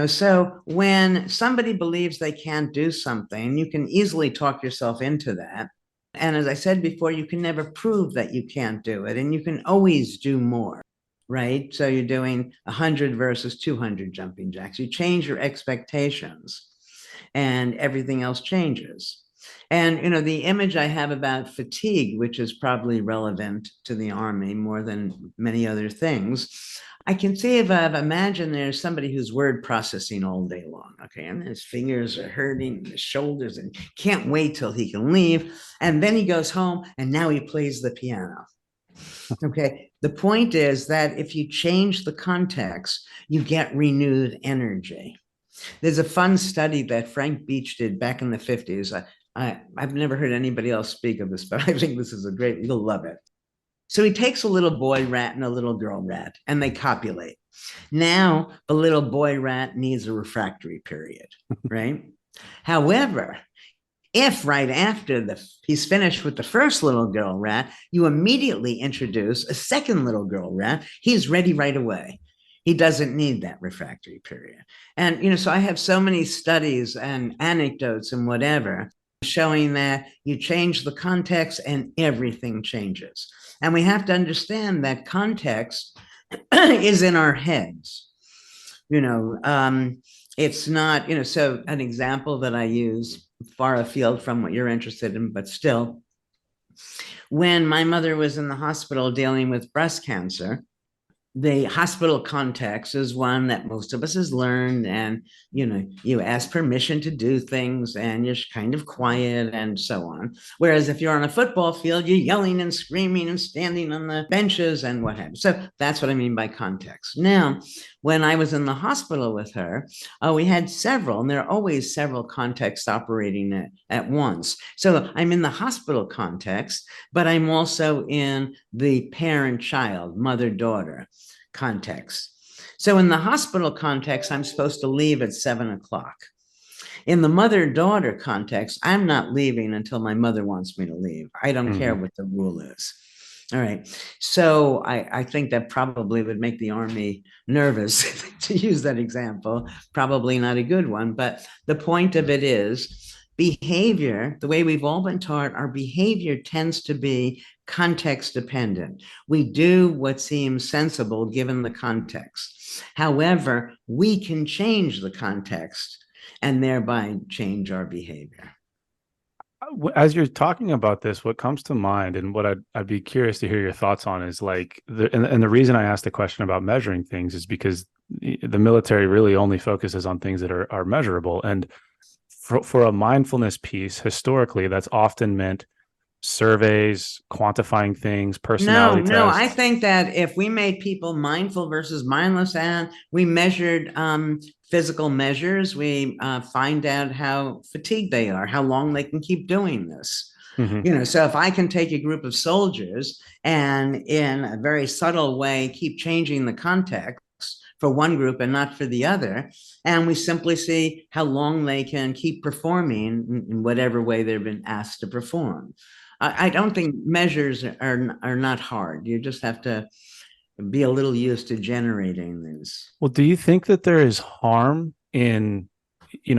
So when somebody believes they can't do something, you can easily talk yourself into that. And as I said before, you can never prove that you can't do it, and you can always do more. Right? So you're doing 100 versus 200 jumping jacks. You change your expectations and everything else changes. And, the image I have about fatigue, which is probably relevant to the Army more than many other things, I can see if I've imagined there's somebody who's word processing all day long, okay, and his fingers are hurting, his shoulders, and can't wait till he can leave. And then he goes home and now he plays the piano. Okay. The point is that if you change the context, you get renewed energy. There's a fun study that Frank Beach did back in the 50s. I've never heard anybody else speak of this, but I think this is a great, you'll love it. So he takes a little boy rat and a little girl rat, and they copulate. Now, the little boy rat needs a refractory period, right? However, if right after he's finished with the first little girl rat, you immediately introduce a second little girl rat, he's ready right away. He doesn't need that refractory period. And, so I have so many studies and anecdotes and whatever showing that you change the context and everything changes. And we have to understand that context is in our heads. It's not, so an example that I use far afield from what you're interested in, but still, when my mother was in the hospital dealing with breast cancer, the hospital context is one that most of us has learned, and you ask permission to do things and you're kind of quiet and so on. Whereas if you're on a football field, you're yelling and screaming and standing on the benches and what have you. So that's what I mean by context. Now, when I was in the hospital with her, we had several, and there are always several contexts operating at once. So I'm in the hospital context, but I'm also in the parent-child, mother-daughter context. So in the hospital context, I'm supposed to leave at 7:00. In the mother-daughter context, I'm not leaving until my mother wants me to leave. I don't care what the rule is. All right. So I think that probably would make the Army nervous to use that example. Probably not a good one. But the point of it is behavior, the way we've all been taught, our behavior tends to be context dependent. We do what seems sensible given the context. However, we can change the context and thereby change our behavior.
As you're talking about this, what comes to mind, and what I'd be curious to hear your thoughts on, is like and the reason I asked the question about measuring things is because the military really only focuses on things that are measurable. And for a mindfulness piece, historically, that's often meant surveys, quantifying things, personality tests.
No, I think that if we made people mindful versus mindless and we measured physical measures, we find out how fatigued they are, how long they can keep doing this. So if I can take a group of soldiers and in a very subtle way keep changing the context for one group and not for the other, and we simply see how long they can keep performing in whatever way they've been asked to perform. I don't think measures are not hard. You just have to be a little used to generating these.
Well, do you think that there is harm in,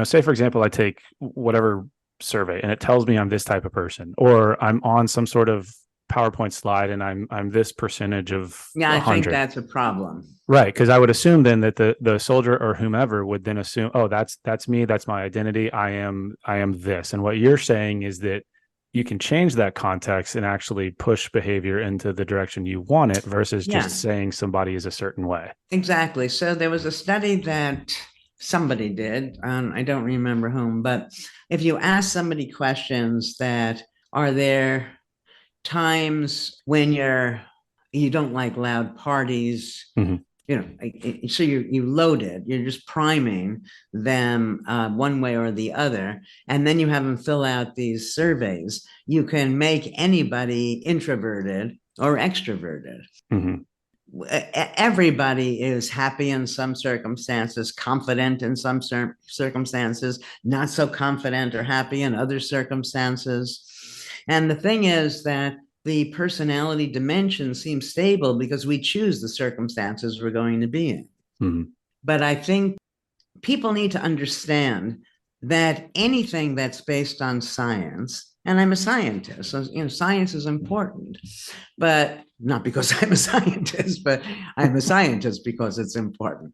say, for example, I take whatever survey and it tells me I'm this type of person, or I'm on some sort of PowerPoint slide and I'm this percentage of 100.
I think that's a problem.
Right, because I would assume then that the soldier or whomever would then assume, oh, that's me, that's my identity, I am this. And what you're saying is that you can change that context and actually push behavior into the direction you want it versus just saying somebody is a certain way.
Exactly. So there was a study that somebody did, I don't remember whom, but if you ask somebody questions that are there times when you don't like loud parties,
Mhm.
so you load it, you're just priming them one way or the other, and then you have them fill out these surveys. You can make anybody introverted or extroverted.
Mhm.
Everybody is happy in some circumstances, confident in some circumstances, not so confident or happy in other circumstances. And the thing is that the personality dimension seems stable because we choose the circumstances we're going to be in.
Mhm.
But I think people need to understand that anything that's based on science, and I'm a scientist, so science is important, but not because I'm a scientist, but I'm a scientist because it's important.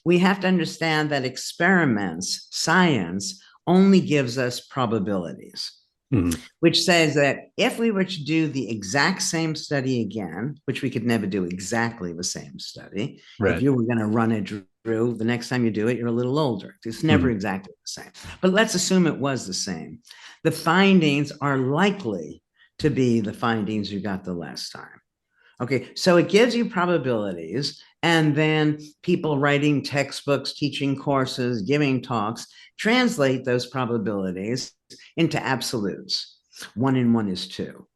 We have to understand that experiments, science, only gives us probabilities,
Mhm.
which says that if we were to do the exact same study again, which we could never do exactly the same study, if
Right.
you were going to run it through, the next time you do it, you're a little older. It's never
Mhm.
exactly the same. But let's assume it was the same. The findings are likely to be the findings you got the last time. Okay, so it gives you probabilities, and then people writing textbooks, teaching courses, giving talks, translate those probabilities into absolutes. 1 and 1 is 2.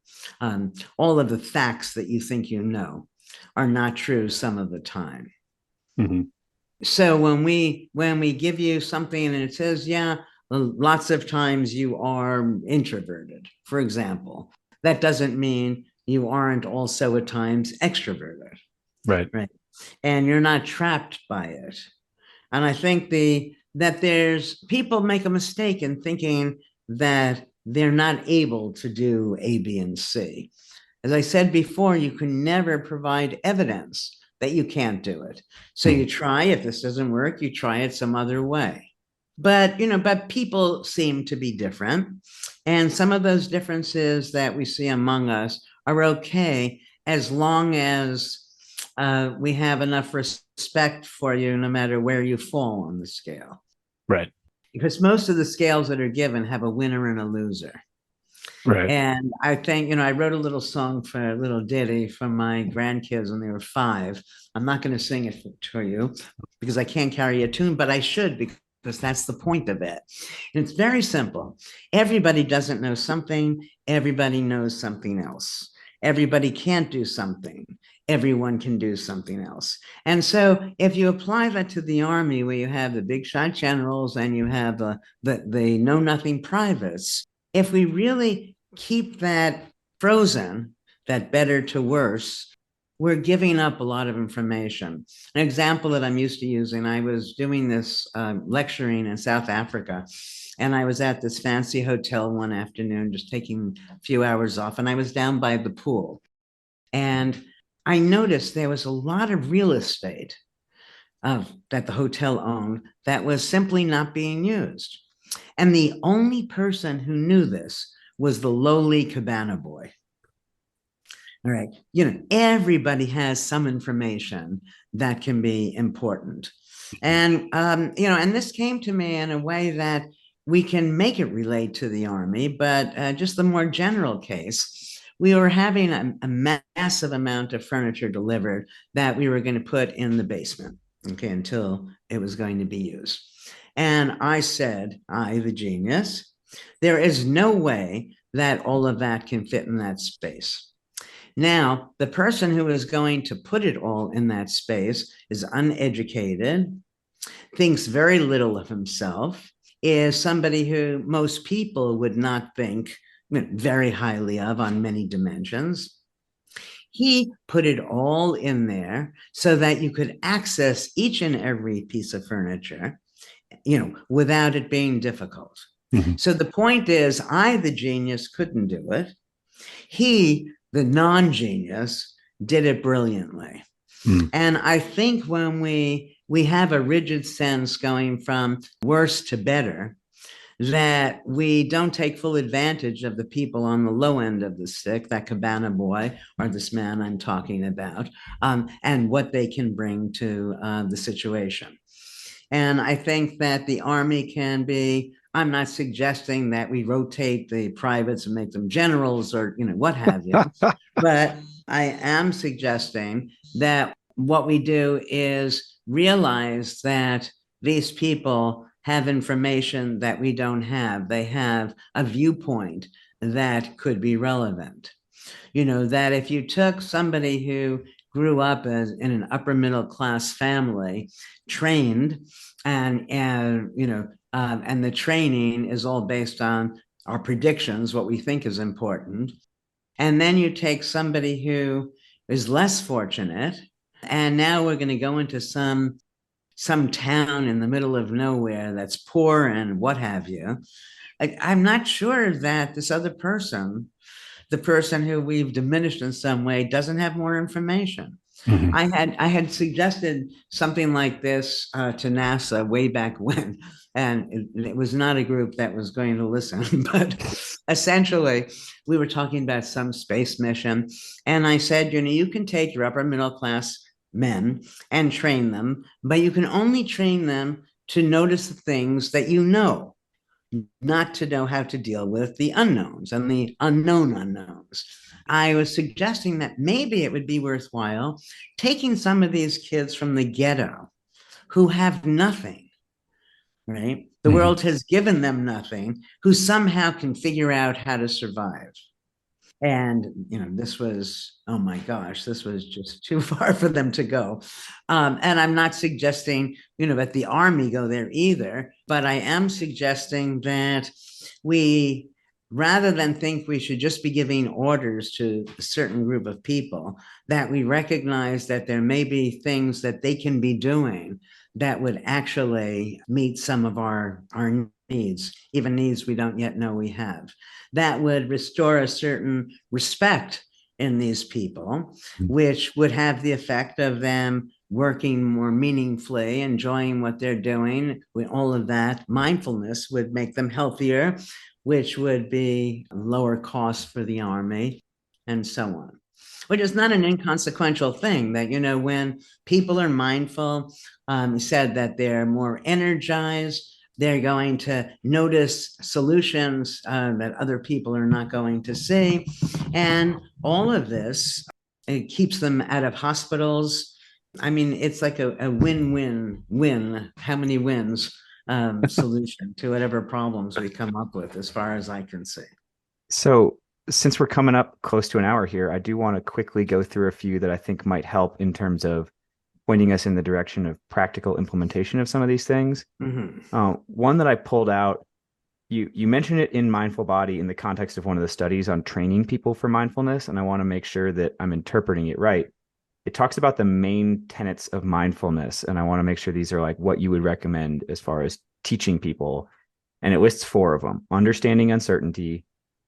All of the facts that you think you know are not true some of the time.
Mhm.
So when we give you something and it says, yeah, lots of times you are introverted, for example, that doesn't mean you aren't also at times extroverted,
Right.
right? And you're not trapped by it. And I think that there's people make a mistake in thinking that they're not able to do A, B, and C. As I said before, you can never provide evidence that you can't do it. So you
Mhm.
try, if this doesn't work, you try it some other way. But people seem to be different. And some of those differences that we see among us are okay as long as we have enough respect for you, no matter where you fall on the scale.
Right.
Because most of the scales that are given have a winner and a loser.
Right.
And I think, I wrote a little song for a little ditty for my grandkids when they were 5. I'm not going to sing it for you because I can't carry a tune, but I should because that's the point of it. And it's very simple. Everybody doesn't know something. Everybody knows something else. Everybody can't do something. Everyone can do something else. And so if you apply that to the army, where you have the big shot generals and you have the know nothing privates, if we really keep that frozen, that better to worse, we're giving up a lot of information. An example that I'm used to using, I was doing this lecturing in South Africa, and I was at this fancy hotel one afternoon, just taking a few hours off, and I was down by the pool. And I noticed there was a lot of real estate that the hotel owned that was simply not being used. And the only person who knew this was the lowly cabana boy. All right. Everybody has some information that can be important. And this came to me in a way that we can make it relate to the Army, but just the more general case, we were having a massive amount of furniture delivered that we were going to put in the basement, okay, until it was going to be used. And I said, the genius, there is no way that all of that can fit in that space. Now, the person who is going to put it all in that space is uneducated, thinks very little of himself, is somebody who most people would not think very highly of on many dimensions. He put it all in there so that you could access each and every piece of furniture, without it being difficult.
Mhm.
So the point is, I, the genius, couldn't do it. He, the non-genius, did it brilliantly.
Mhm.
And I think when we have a rigid sense going from worse to better, that we don't take full advantage of the people on the low end of the stick, that cabana boy or this man I'm talking about, and what they can bring to the situation. And I think that the Army can be, I'm not suggesting that we rotate the privates and make them generals or, what have you, but I am suggesting that what we do is realize that these people have information that we don't have. They have a viewpoint that could be relevant. That if you took somebody who grew up in an upper middle class family, trained, and the training is all based on our predictions, what we think is important. And then you take somebody who is less fortunate, and now we're going to go into some town in the middle of nowhere that's poor and what have you. I'm not sure that this other person, the person who we've diminished in some way, doesn't have more information.
Mhm.
I had suggested something like this to NASA way back when, and it was not a group that was going to listen. But essentially, we were talking about some space mission, and I said, you can take your upper middle class men and train them, but you can only train them to notice the things that you know, not to know how to deal with the unknowns and the unknown unknowns. I was suggesting that maybe it would be worthwhile taking some of these kids from the ghetto who have nothing, right? The world has given them nothing, who somehow can figure out how to survive. And, this was, oh my gosh, this was just too far for them to go. And I'm not suggesting, that the Army go there either, but I am suggesting that we, rather than think we should just be giving orders to a certain group of people, that we recognize that there may be things that they can be doing that would actually meet some of our needs, even needs we don't yet know we have, that would restore a certain respect in these people, which would have the effect of them working more meaningfully, enjoying what they're doing. With all of that, mindfulness would make them healthier, which would be lower cost for the Army, and so on. Which is not an inconsequential thing that, when people are mindful, said that they're more energized, they're going to notice solutions that other people are not going to see. And all of this, it keeps them out of hospitals. I mean, it's like a win-win-win, how many wins solution to whatever problems we come up with, as far as I can see.
So, since we're coming up close to an hour here, I do want to quickly go through a few that I think might help in terms of pointing us in the direction of practical implementation of some of these things. One that I pulled out, you mentioned it in Mindful Body in the context of one of the studies on training people for mindfulness, and I want to make sure that I'm interpreting it right. It talks about the main tenets of mindfulness, and I want to make sure these are like what you would recommend as far as teaching people. And it lists 4 of them: understanding uncertainty,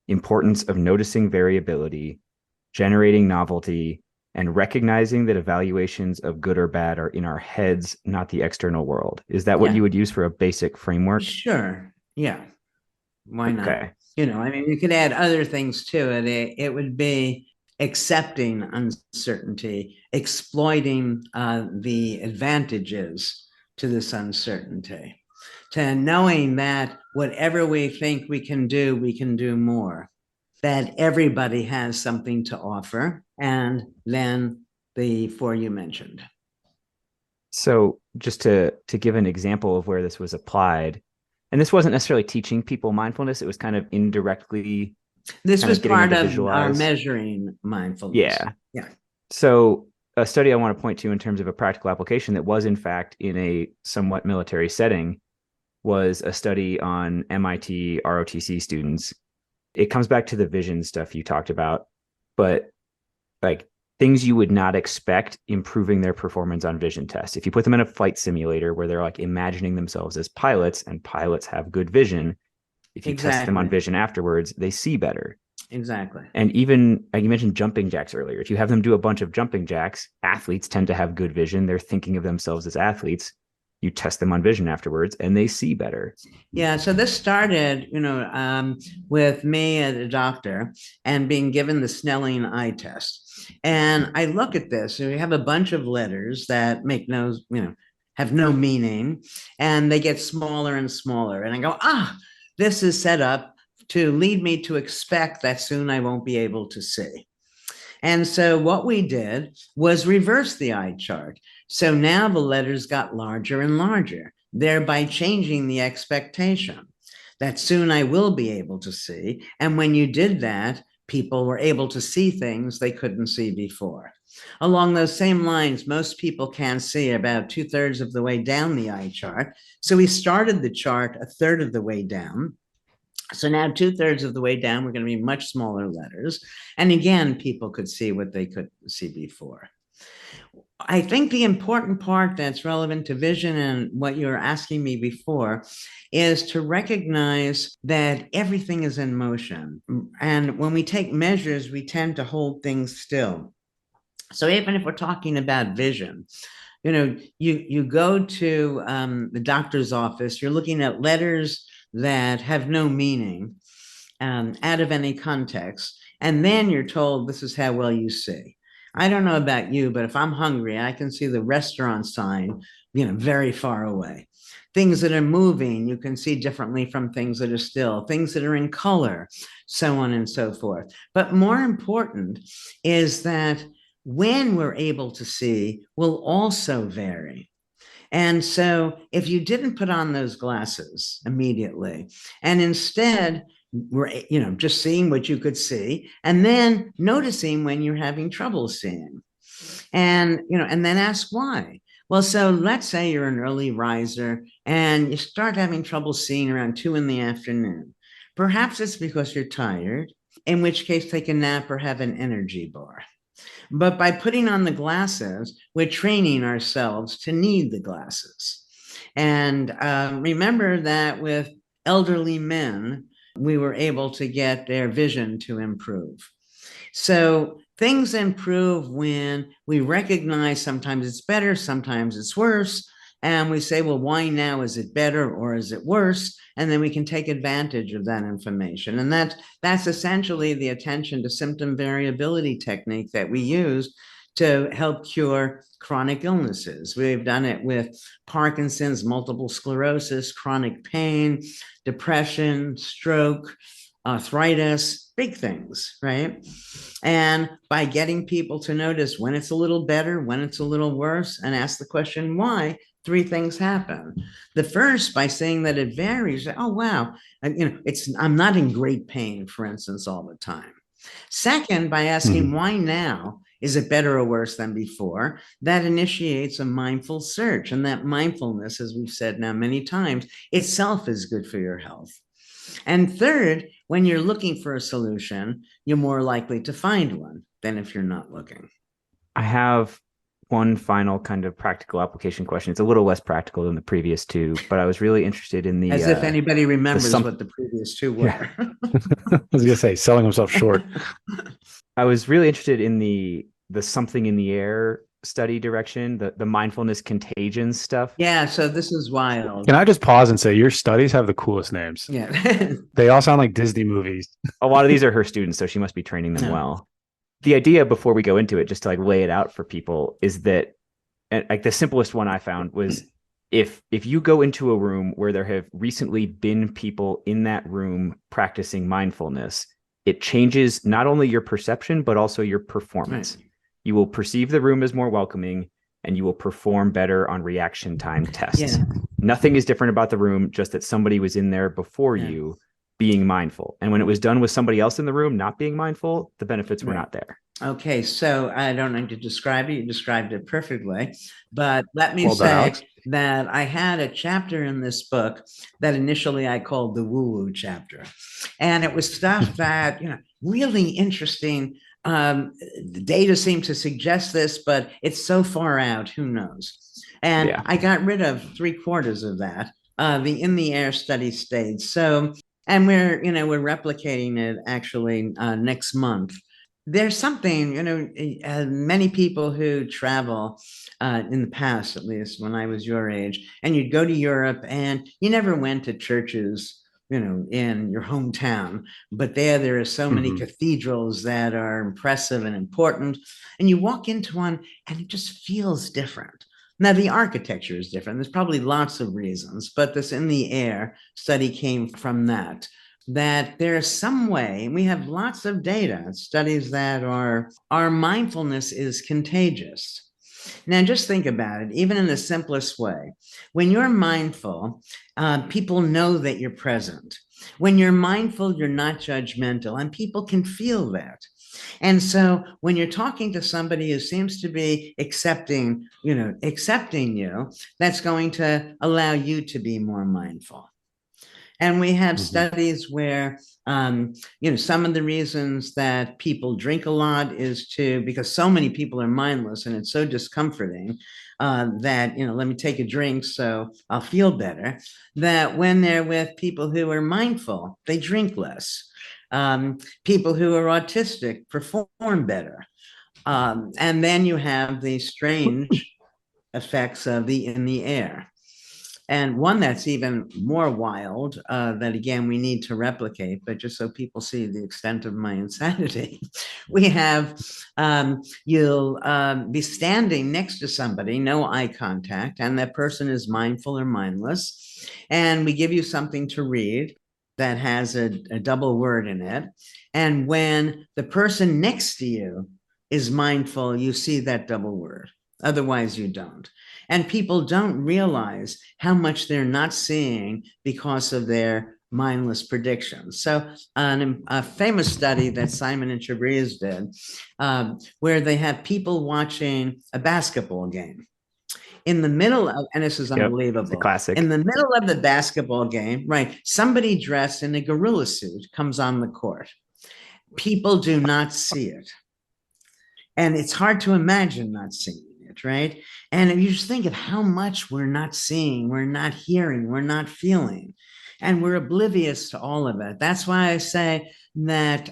importance of noticing variability, generating novelty, and recognizing that evaluations of good or bad are in our heads, not the external world. Is that what you would use for a basic framework?
Sure. Yeah. Why not?
Okay.
I mean, you could add other things to it. It would be accepting uncertainty, exploiting the advantages to this uncertainty, to knowing that whatever we think we can do more, that everybody has something to offer, and then the 4 you mentioned.
So just to give an example of where this was applied, and this wasn't necessarily teaching people mindfulness, it was kind of indirectly.
This was part of our
visualize.
measuring mindfulness.
Yeah.
Yeah.
So a study I want to point to in terms of a practical application that was in fact in a somewhat military setting was a study on MIT ROTC students. It comes back to the vision stuff you talked about, but like things you would not expect improving their performance on vision tests. If you put them in a flight simulator where they're like imagining themselves as pilots, and pilots have good vision, if you test them on vision afterwards, they see better.
Exactly.
And even, like you mentioned jumping jacks earlier, if you have them do a bunch of jumping jacks, athletes tend to have good vision. They're thinking of themselves as athletes. You test them on vision afterwards and they see better.
Yeah. So this started, with me as a doctor and being given the Snelling eye test. And I look at this, and we have a bunch of letters that make no, have no meaning, and they get smaller and smaller. And I go, this is set up to lead me to expect that soon I won't be able to see. And so what we did was reverse the eye chart. So now the letters got larger and larger, thereby changing the expectation that soon I will be able to see. And when you did that, people were able to see things they couldn't see before. Along those same lines, most people can see about 2/3 of the way down the eye chart. So we started the chart 1/3 of the way down. So now 2/3 of the way down, we're going to be much smaller letters. And again, people could see what they couldn't see before. I think the important part that's relevant to vision and what you were asking me before is to recognize that everything is in motion. And when we take measures, we tend to hold things still. So even if we're talking about vision, you go to the doctor's office, you're looking at letters that have no meaning out of any context, and then you're told this is how well you see. I don't know about you, but if I'm hungry, I can see the restaurant sign, very far away. Things that are moving, you can see differently from things that are still, things that are in color, so on and so forth. But more important is that when we're able to see will also vary. And so if you didn't put on those glasses immediately, and instead were, just seeing what you could see, and then noticing when you're having trouble seeing, and, and then ask why. Well, so let's say you're an early riser and you start having trouble seeing around 2 p.m. Perhaps it's because you're tired, in which case take a nap or have an energy bar. But by putting on the glasses, we're training ourselves to need the glasses. And remember that with elderly men, we were able to get their vision to improve. So things improve when we recognize sometimes it's better, sometimes it's worse. And we say, well, why now? Is it better or is it worse? And then we can take advantage of that information. And that's essentially the attention to symptom variability technique that we use to help cure chronic illnesses. We've done it with Parkinson's, multiple sclerosis, chronic pain, depression, stroke, arthritis, big things, right? And by getting people to notice when it's a little better, when it's a little worse, and ask the question, why, 3 things happen. The first, by saying that it varies, oh, wow, I'm not in great pain, for instance, all the time. Second, by asking why now, is it better or worse than before? That initiates a mindful search. And that mindfulness, as we've said now many times, itself is good for your health. And third, when you're looking for a solution, you're more likely to find one than if you're not looking.
I have one final kind of practical application question. It's a little less practical than the previous 2, but I was really interested in the...
As if anybody remembers what the previous 2 were.
Yeah. I was going to say, selling himself short.
I was really interested in the something in the air study direction, the mindfulness contagion stuff.
Yeah, so this is wild.
Can I just pause and say your studies have the coolest names?
Yeah.
They all sound like Disney movies.
A lot of these are her students, so she must be training them well. The idea, before we go into it, just to lay it out for people, is that the simplest one I found was if you go into a room where there have recently been people in that room practicing mindfulness, it changes not only your perception, but also your performance. Right. You will perceive the room as more welcoming, and you will perform better on reaction time tests. Yeah. Nothing is different about the room, just that somebody was in there before you being mindful. And when it was done with somebody else in the room not being mindful, the benefits were not there.
Okay, so I don't need to describe it. You described it perfectly. But let me say that I had a chapter in this book that initially I called the woo-woo chapter. And it was stuff that, really interesting. The data seemed to suggest this, but it's so far out, who knows? And I got rid of 3/4 of that. The in the air study stayed. So, and we're replicating it actually next month. There's something, many people who travel in the past, at least when I was your age, and you'd go to Europe and you never went to churches, in your hometown, but there are so many cathedrals that are impressive and important. And you walk into one and it just feels different. Now, the architecture is different. There's probably lots of reasons, but this in the air study came from that there is some way, and we have lots of data, studies that our mindfulness is contagious. Now, just think about it, even in the simplest way. When you're mindful, people know that you're present. When you're mindful, you're not judgmental, and people can feel that. And so when you're talking to somebody who seems to be accepting you, that's going to allow you to be more mindful. And we have studies where, some of the reasons that people drink a lot is because so many people are mindless and it's so discomforting that, let me take a drink so I'll feel better, that when they're with people who are mindful, they drink less. People who are autistic perform better. And then you have these strange effects of in the air. And one that's even more wild, that again, we need to replicate, but just so people see the extent of my insanity, we have, you'll be standing next to somebody, no eye contact, and that person is mindful or mindless. And we give you something to read that has a double word in it. And when the person next to you is mindful, you see that double word. Otherwise, you don't. And people don't realize how much they're not seeing because of their mindless predictions. So a famous study that Simon and Chabris did, where they have people watching a basketball game. In the middle of, and this is unbelievable,
the classic.
In the middle of the basketball game, right, somebody dressed in a gorilla suit comes on the court. People do not see it. And it's hard to imagine not seeing it, right? And you just think of how much we're not seeing, we're not hearing, we're not feeling, and we're oblivious to all of it. That's why I say that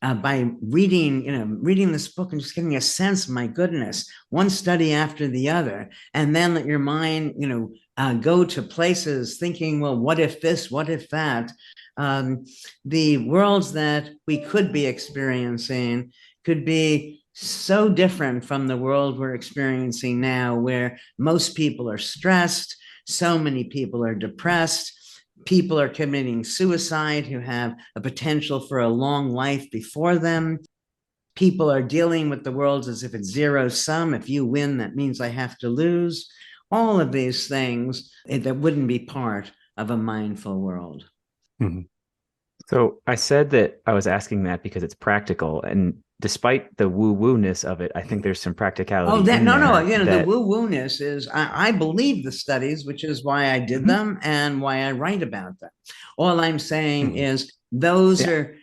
by reading this book and just getting a sense, my goodness, one study after the other, and then let your mind, go to places thinking, well, what if this, what if that? The worlds that we could be experiencing could be so different from the world we're experiencing now, where most people are stressed, so many people are depressed, people are committing suicide who have a potential for a long life before them. People are dealing with the world as if it's zero sum. If you win, that means I have to lose. All of these things that wouldn't be part of a mindful world.
Mm-hmm. So I said that I was asking that because it's practical, and despite the woo-woo-ness of it, I think there's some practicality.
The woo-woo-ness is, I believe the studies, which is why I did them and why I write about them. All I'm saying is those are,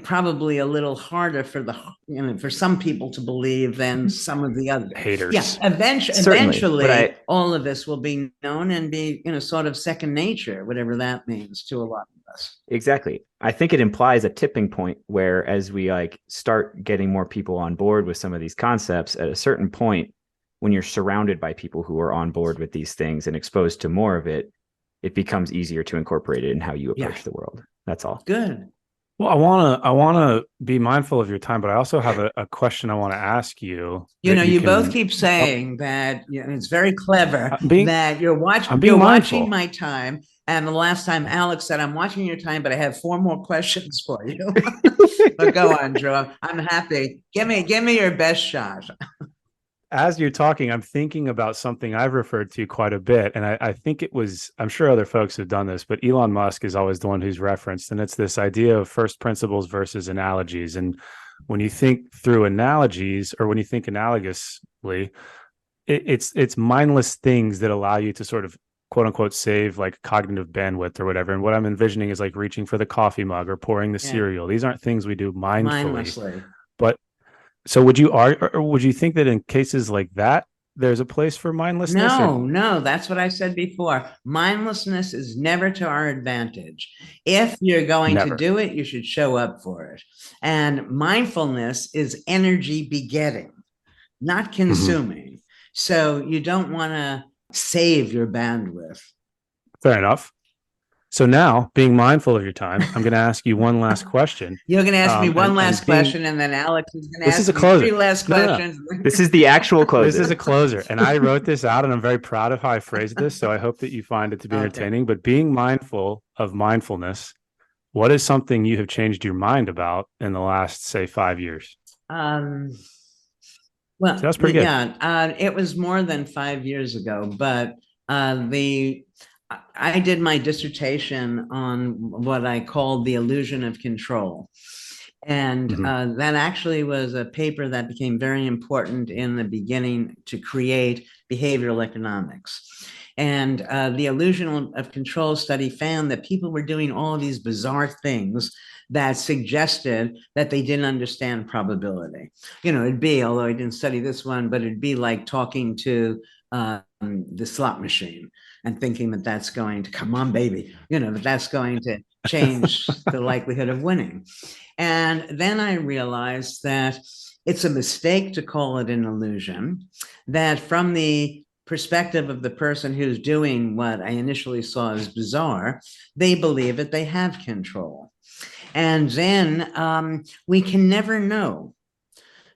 probably a little harder for some people to believe than some of the other
haters.
Yeah, eventually all of this will be known and be, sort of second nature, whatever that means to a lot of us.
Exactly. I think it implies a tipping point where, as we start getting more people on board with some of these concepts, at a certain point, when you're surrounded by people who are on board with these things and exposed to more of it, it becomes easier to incorporate it in how you approach the world. That's all.
Good.
Well, I wanna be mindful of your time, but I also have a question I want to ask you.
You both keep saying that, it's very clever that you're watching my time. And the last time Alex said, I'm watching your time, but I have 4 more questions for you. But go on, Drew. I'm happy. Give me your best shot.
As you're talking, I'm thinking about something I've referred to quite a bit. And I think I'm sure other folks have done this, but Elon Musk is always the one who's referenced. And it's this idea of first principles versus analogies. And when you think through analogies, or when you think analogously, it's mindless things that allow you to sort of quote unquote save cognitive bandwidth or whatever. And what I'm envisioning is reaching for the coffee mug or pouring the cereal. These aren't things we do mindfully. But so would you think that in cases like that, there's a place for mindlessness?
No, that's what I said before. Mindlessness is never to our advantage. If you're going to do it, you should show up for it. And mindfulness is energy begetting, not consuming. So you don't want to save your bandwidth.
Fair enough. So now, being mindful of your time, I'm going to ask you one last question.
You're going to ask me one last
being,
question, and then Alex is going to
this is
ask
a
me
closer.
3 last
No.
questions.
This is the actual closer.
This is a closer. And I wrote this out, and I'm very proud of how I phrased this. So I hope that you find it to be entertaining. But being mindful of mindfulness, what is something you have changed your mind about in the last, say, 5 years?
Well,
So that's pretty good.
Yeah, it was more than 5 years ago, but I did my dissertation on what I called the illusion of control. And that actually was a paper that became very important in the beginning to create behavioral economics. And the illusion of control study found that people were doing all of these bizarre things that suggested that they didn't understand probability. It'd be, although I didn't study this one, but it'd be like talking to the slot machine and thinking that that's going to, come on, baby, that that's going to change the likelihood of winning. And then I realized that it's a mistake to call it an illusion, that from the perspective of the person who's doing what I initially saw as bizarre, they believe that they have control. And then we can never know,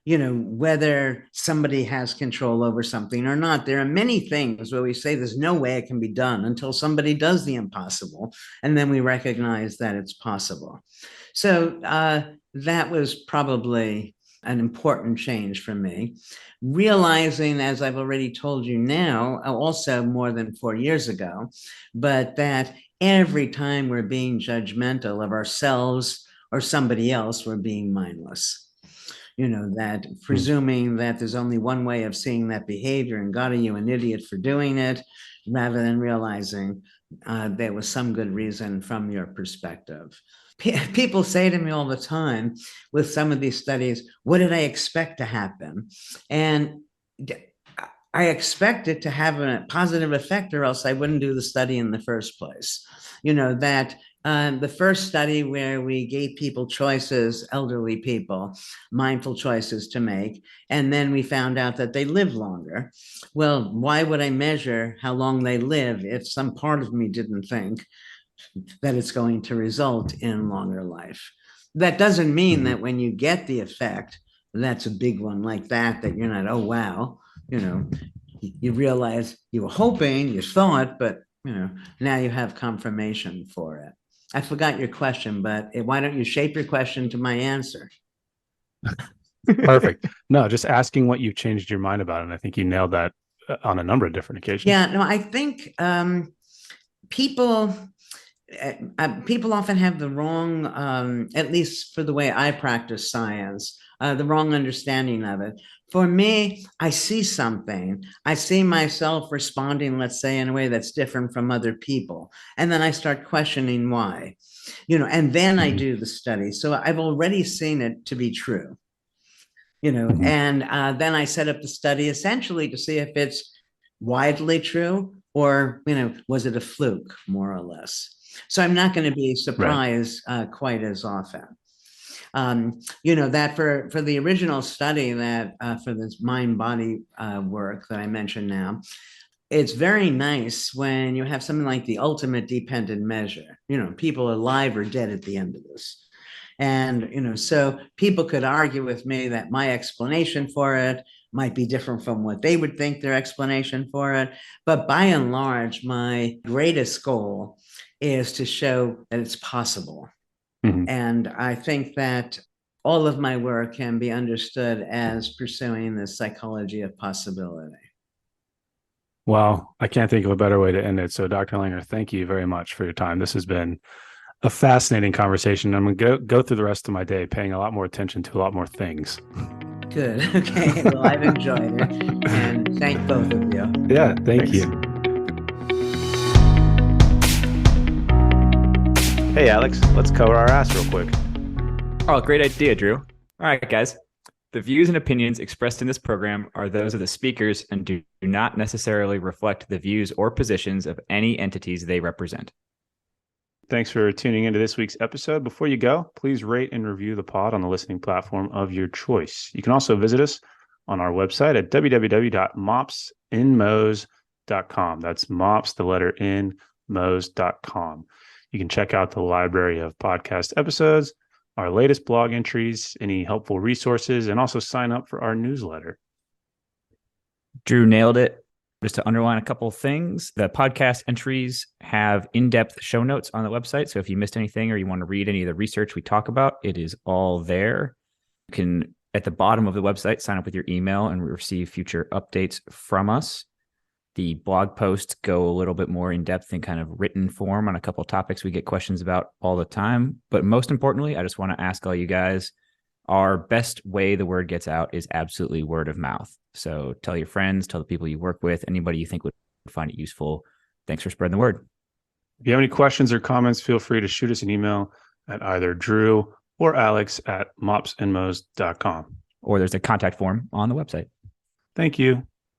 whether somebody has control over something or not. There are many things where we say there's no way it can be done until somebody does the impossible, and then we recognize that it's possible. So that was probably an important change for me. Realizing, as I've already told you now, also more than 4 years ago, but that every time we're being judgmental of ourselves or somebody else, we're being mindless. That presuming that there's only one way of seeing that behavior, and God, are you an idiot for doing it, rather than realizing there was some good reason from your perspective. People say to me all the time with some of these studies, what did I expect to happen? And I expect it to have a positive effect, or else I wouldn't do the study in the first place. That the first study where we gave people choices, elderly people, mindful choices to make, and then we found out that they live longer. Well, why would I measure how long they live if some part of me didn't think that it's going to result in longer life? That doesn't mean that when you get the effect, that's a big one like that you're not, oh, wow, you realize you were hoping, you thought, but now you have confirmation for it. I forgot your question, but why don't you shape your question to my answer?
Perfect. No, just asking what you changed your mind about. And I think you nailed that on a number of different occasions.
Yeah, no, I think people often have the wrong, at least for the way I practice science, the wrong understanding of it. For me, I see something. I see myself responding, let's say, in a way that's different from other people. And then I start questioning why, and then I do the study. So I've already seen it to be true, and then I set up the study essentially to see if it's widely true or, was it a fluke, more or less. So I'm not going to be surprised quite as often. That for the original study that for this mind-body work that I mentioned now, it's very nice when you have something like the ultimate dependent measure, people alive or dead at the end of this. And, so people could argue with me that my explanation for it might be different from what they would think their explanation for it. But by and large, my greatest goal is to show that it's possible. And I think that all of my work can be understood as pursuing the psychology of possibility.
Well, I can't think of a better way to end it. So, Dr. Langer, thank you very much for your time. This has been a fascinating conversation. I'm going to go through the rest of my day paying a lot more attention to a lot more things.
Good. Okay. Well, I've enjoyed it. And thank both of you.
Yeah, thank you. Hey, Alex, let's cover our ass real quick.
Oh, great idea, Drew. All right, guys. The views and opinions expressed in this program are those of the speakers and do not necessarily reflect the views or positions of any entities they represent.
Thanks for tuning into this week's episode. Before you go, please rate and review the pod on the listening platform of your choice. You can also visit us on our website at www.mopsinmos.com. That's mops, the letter N, mos.com. You can check out the library of podcast episodes, our latest blog entries, any helpful resources, and also sign up for our newsletter.
Drew nailed it. Just to underline a couple of things, the podcast entries have in-depth show notes on the website. So if you missed anything or you want to read any of the research we talk about, it is all there. You can, at the bottom of the website, sign up with your email and receive future updates from us. The blog posts go a little bit more in depth in kind of written form on a couple of topics we get questions about all the time. But most importantly, I just want to ask all you guys, our best way the word gets out is absolutely word of mouth. So tell your friends, tell the people you work with, anybody you think would find it useful. Thanks for spreading the word.
If you have any questions or comments, feel free to shoot us an email at either Drew or Alex at mopsandmos.com.
Or there's a contact form on the website.
Thank you.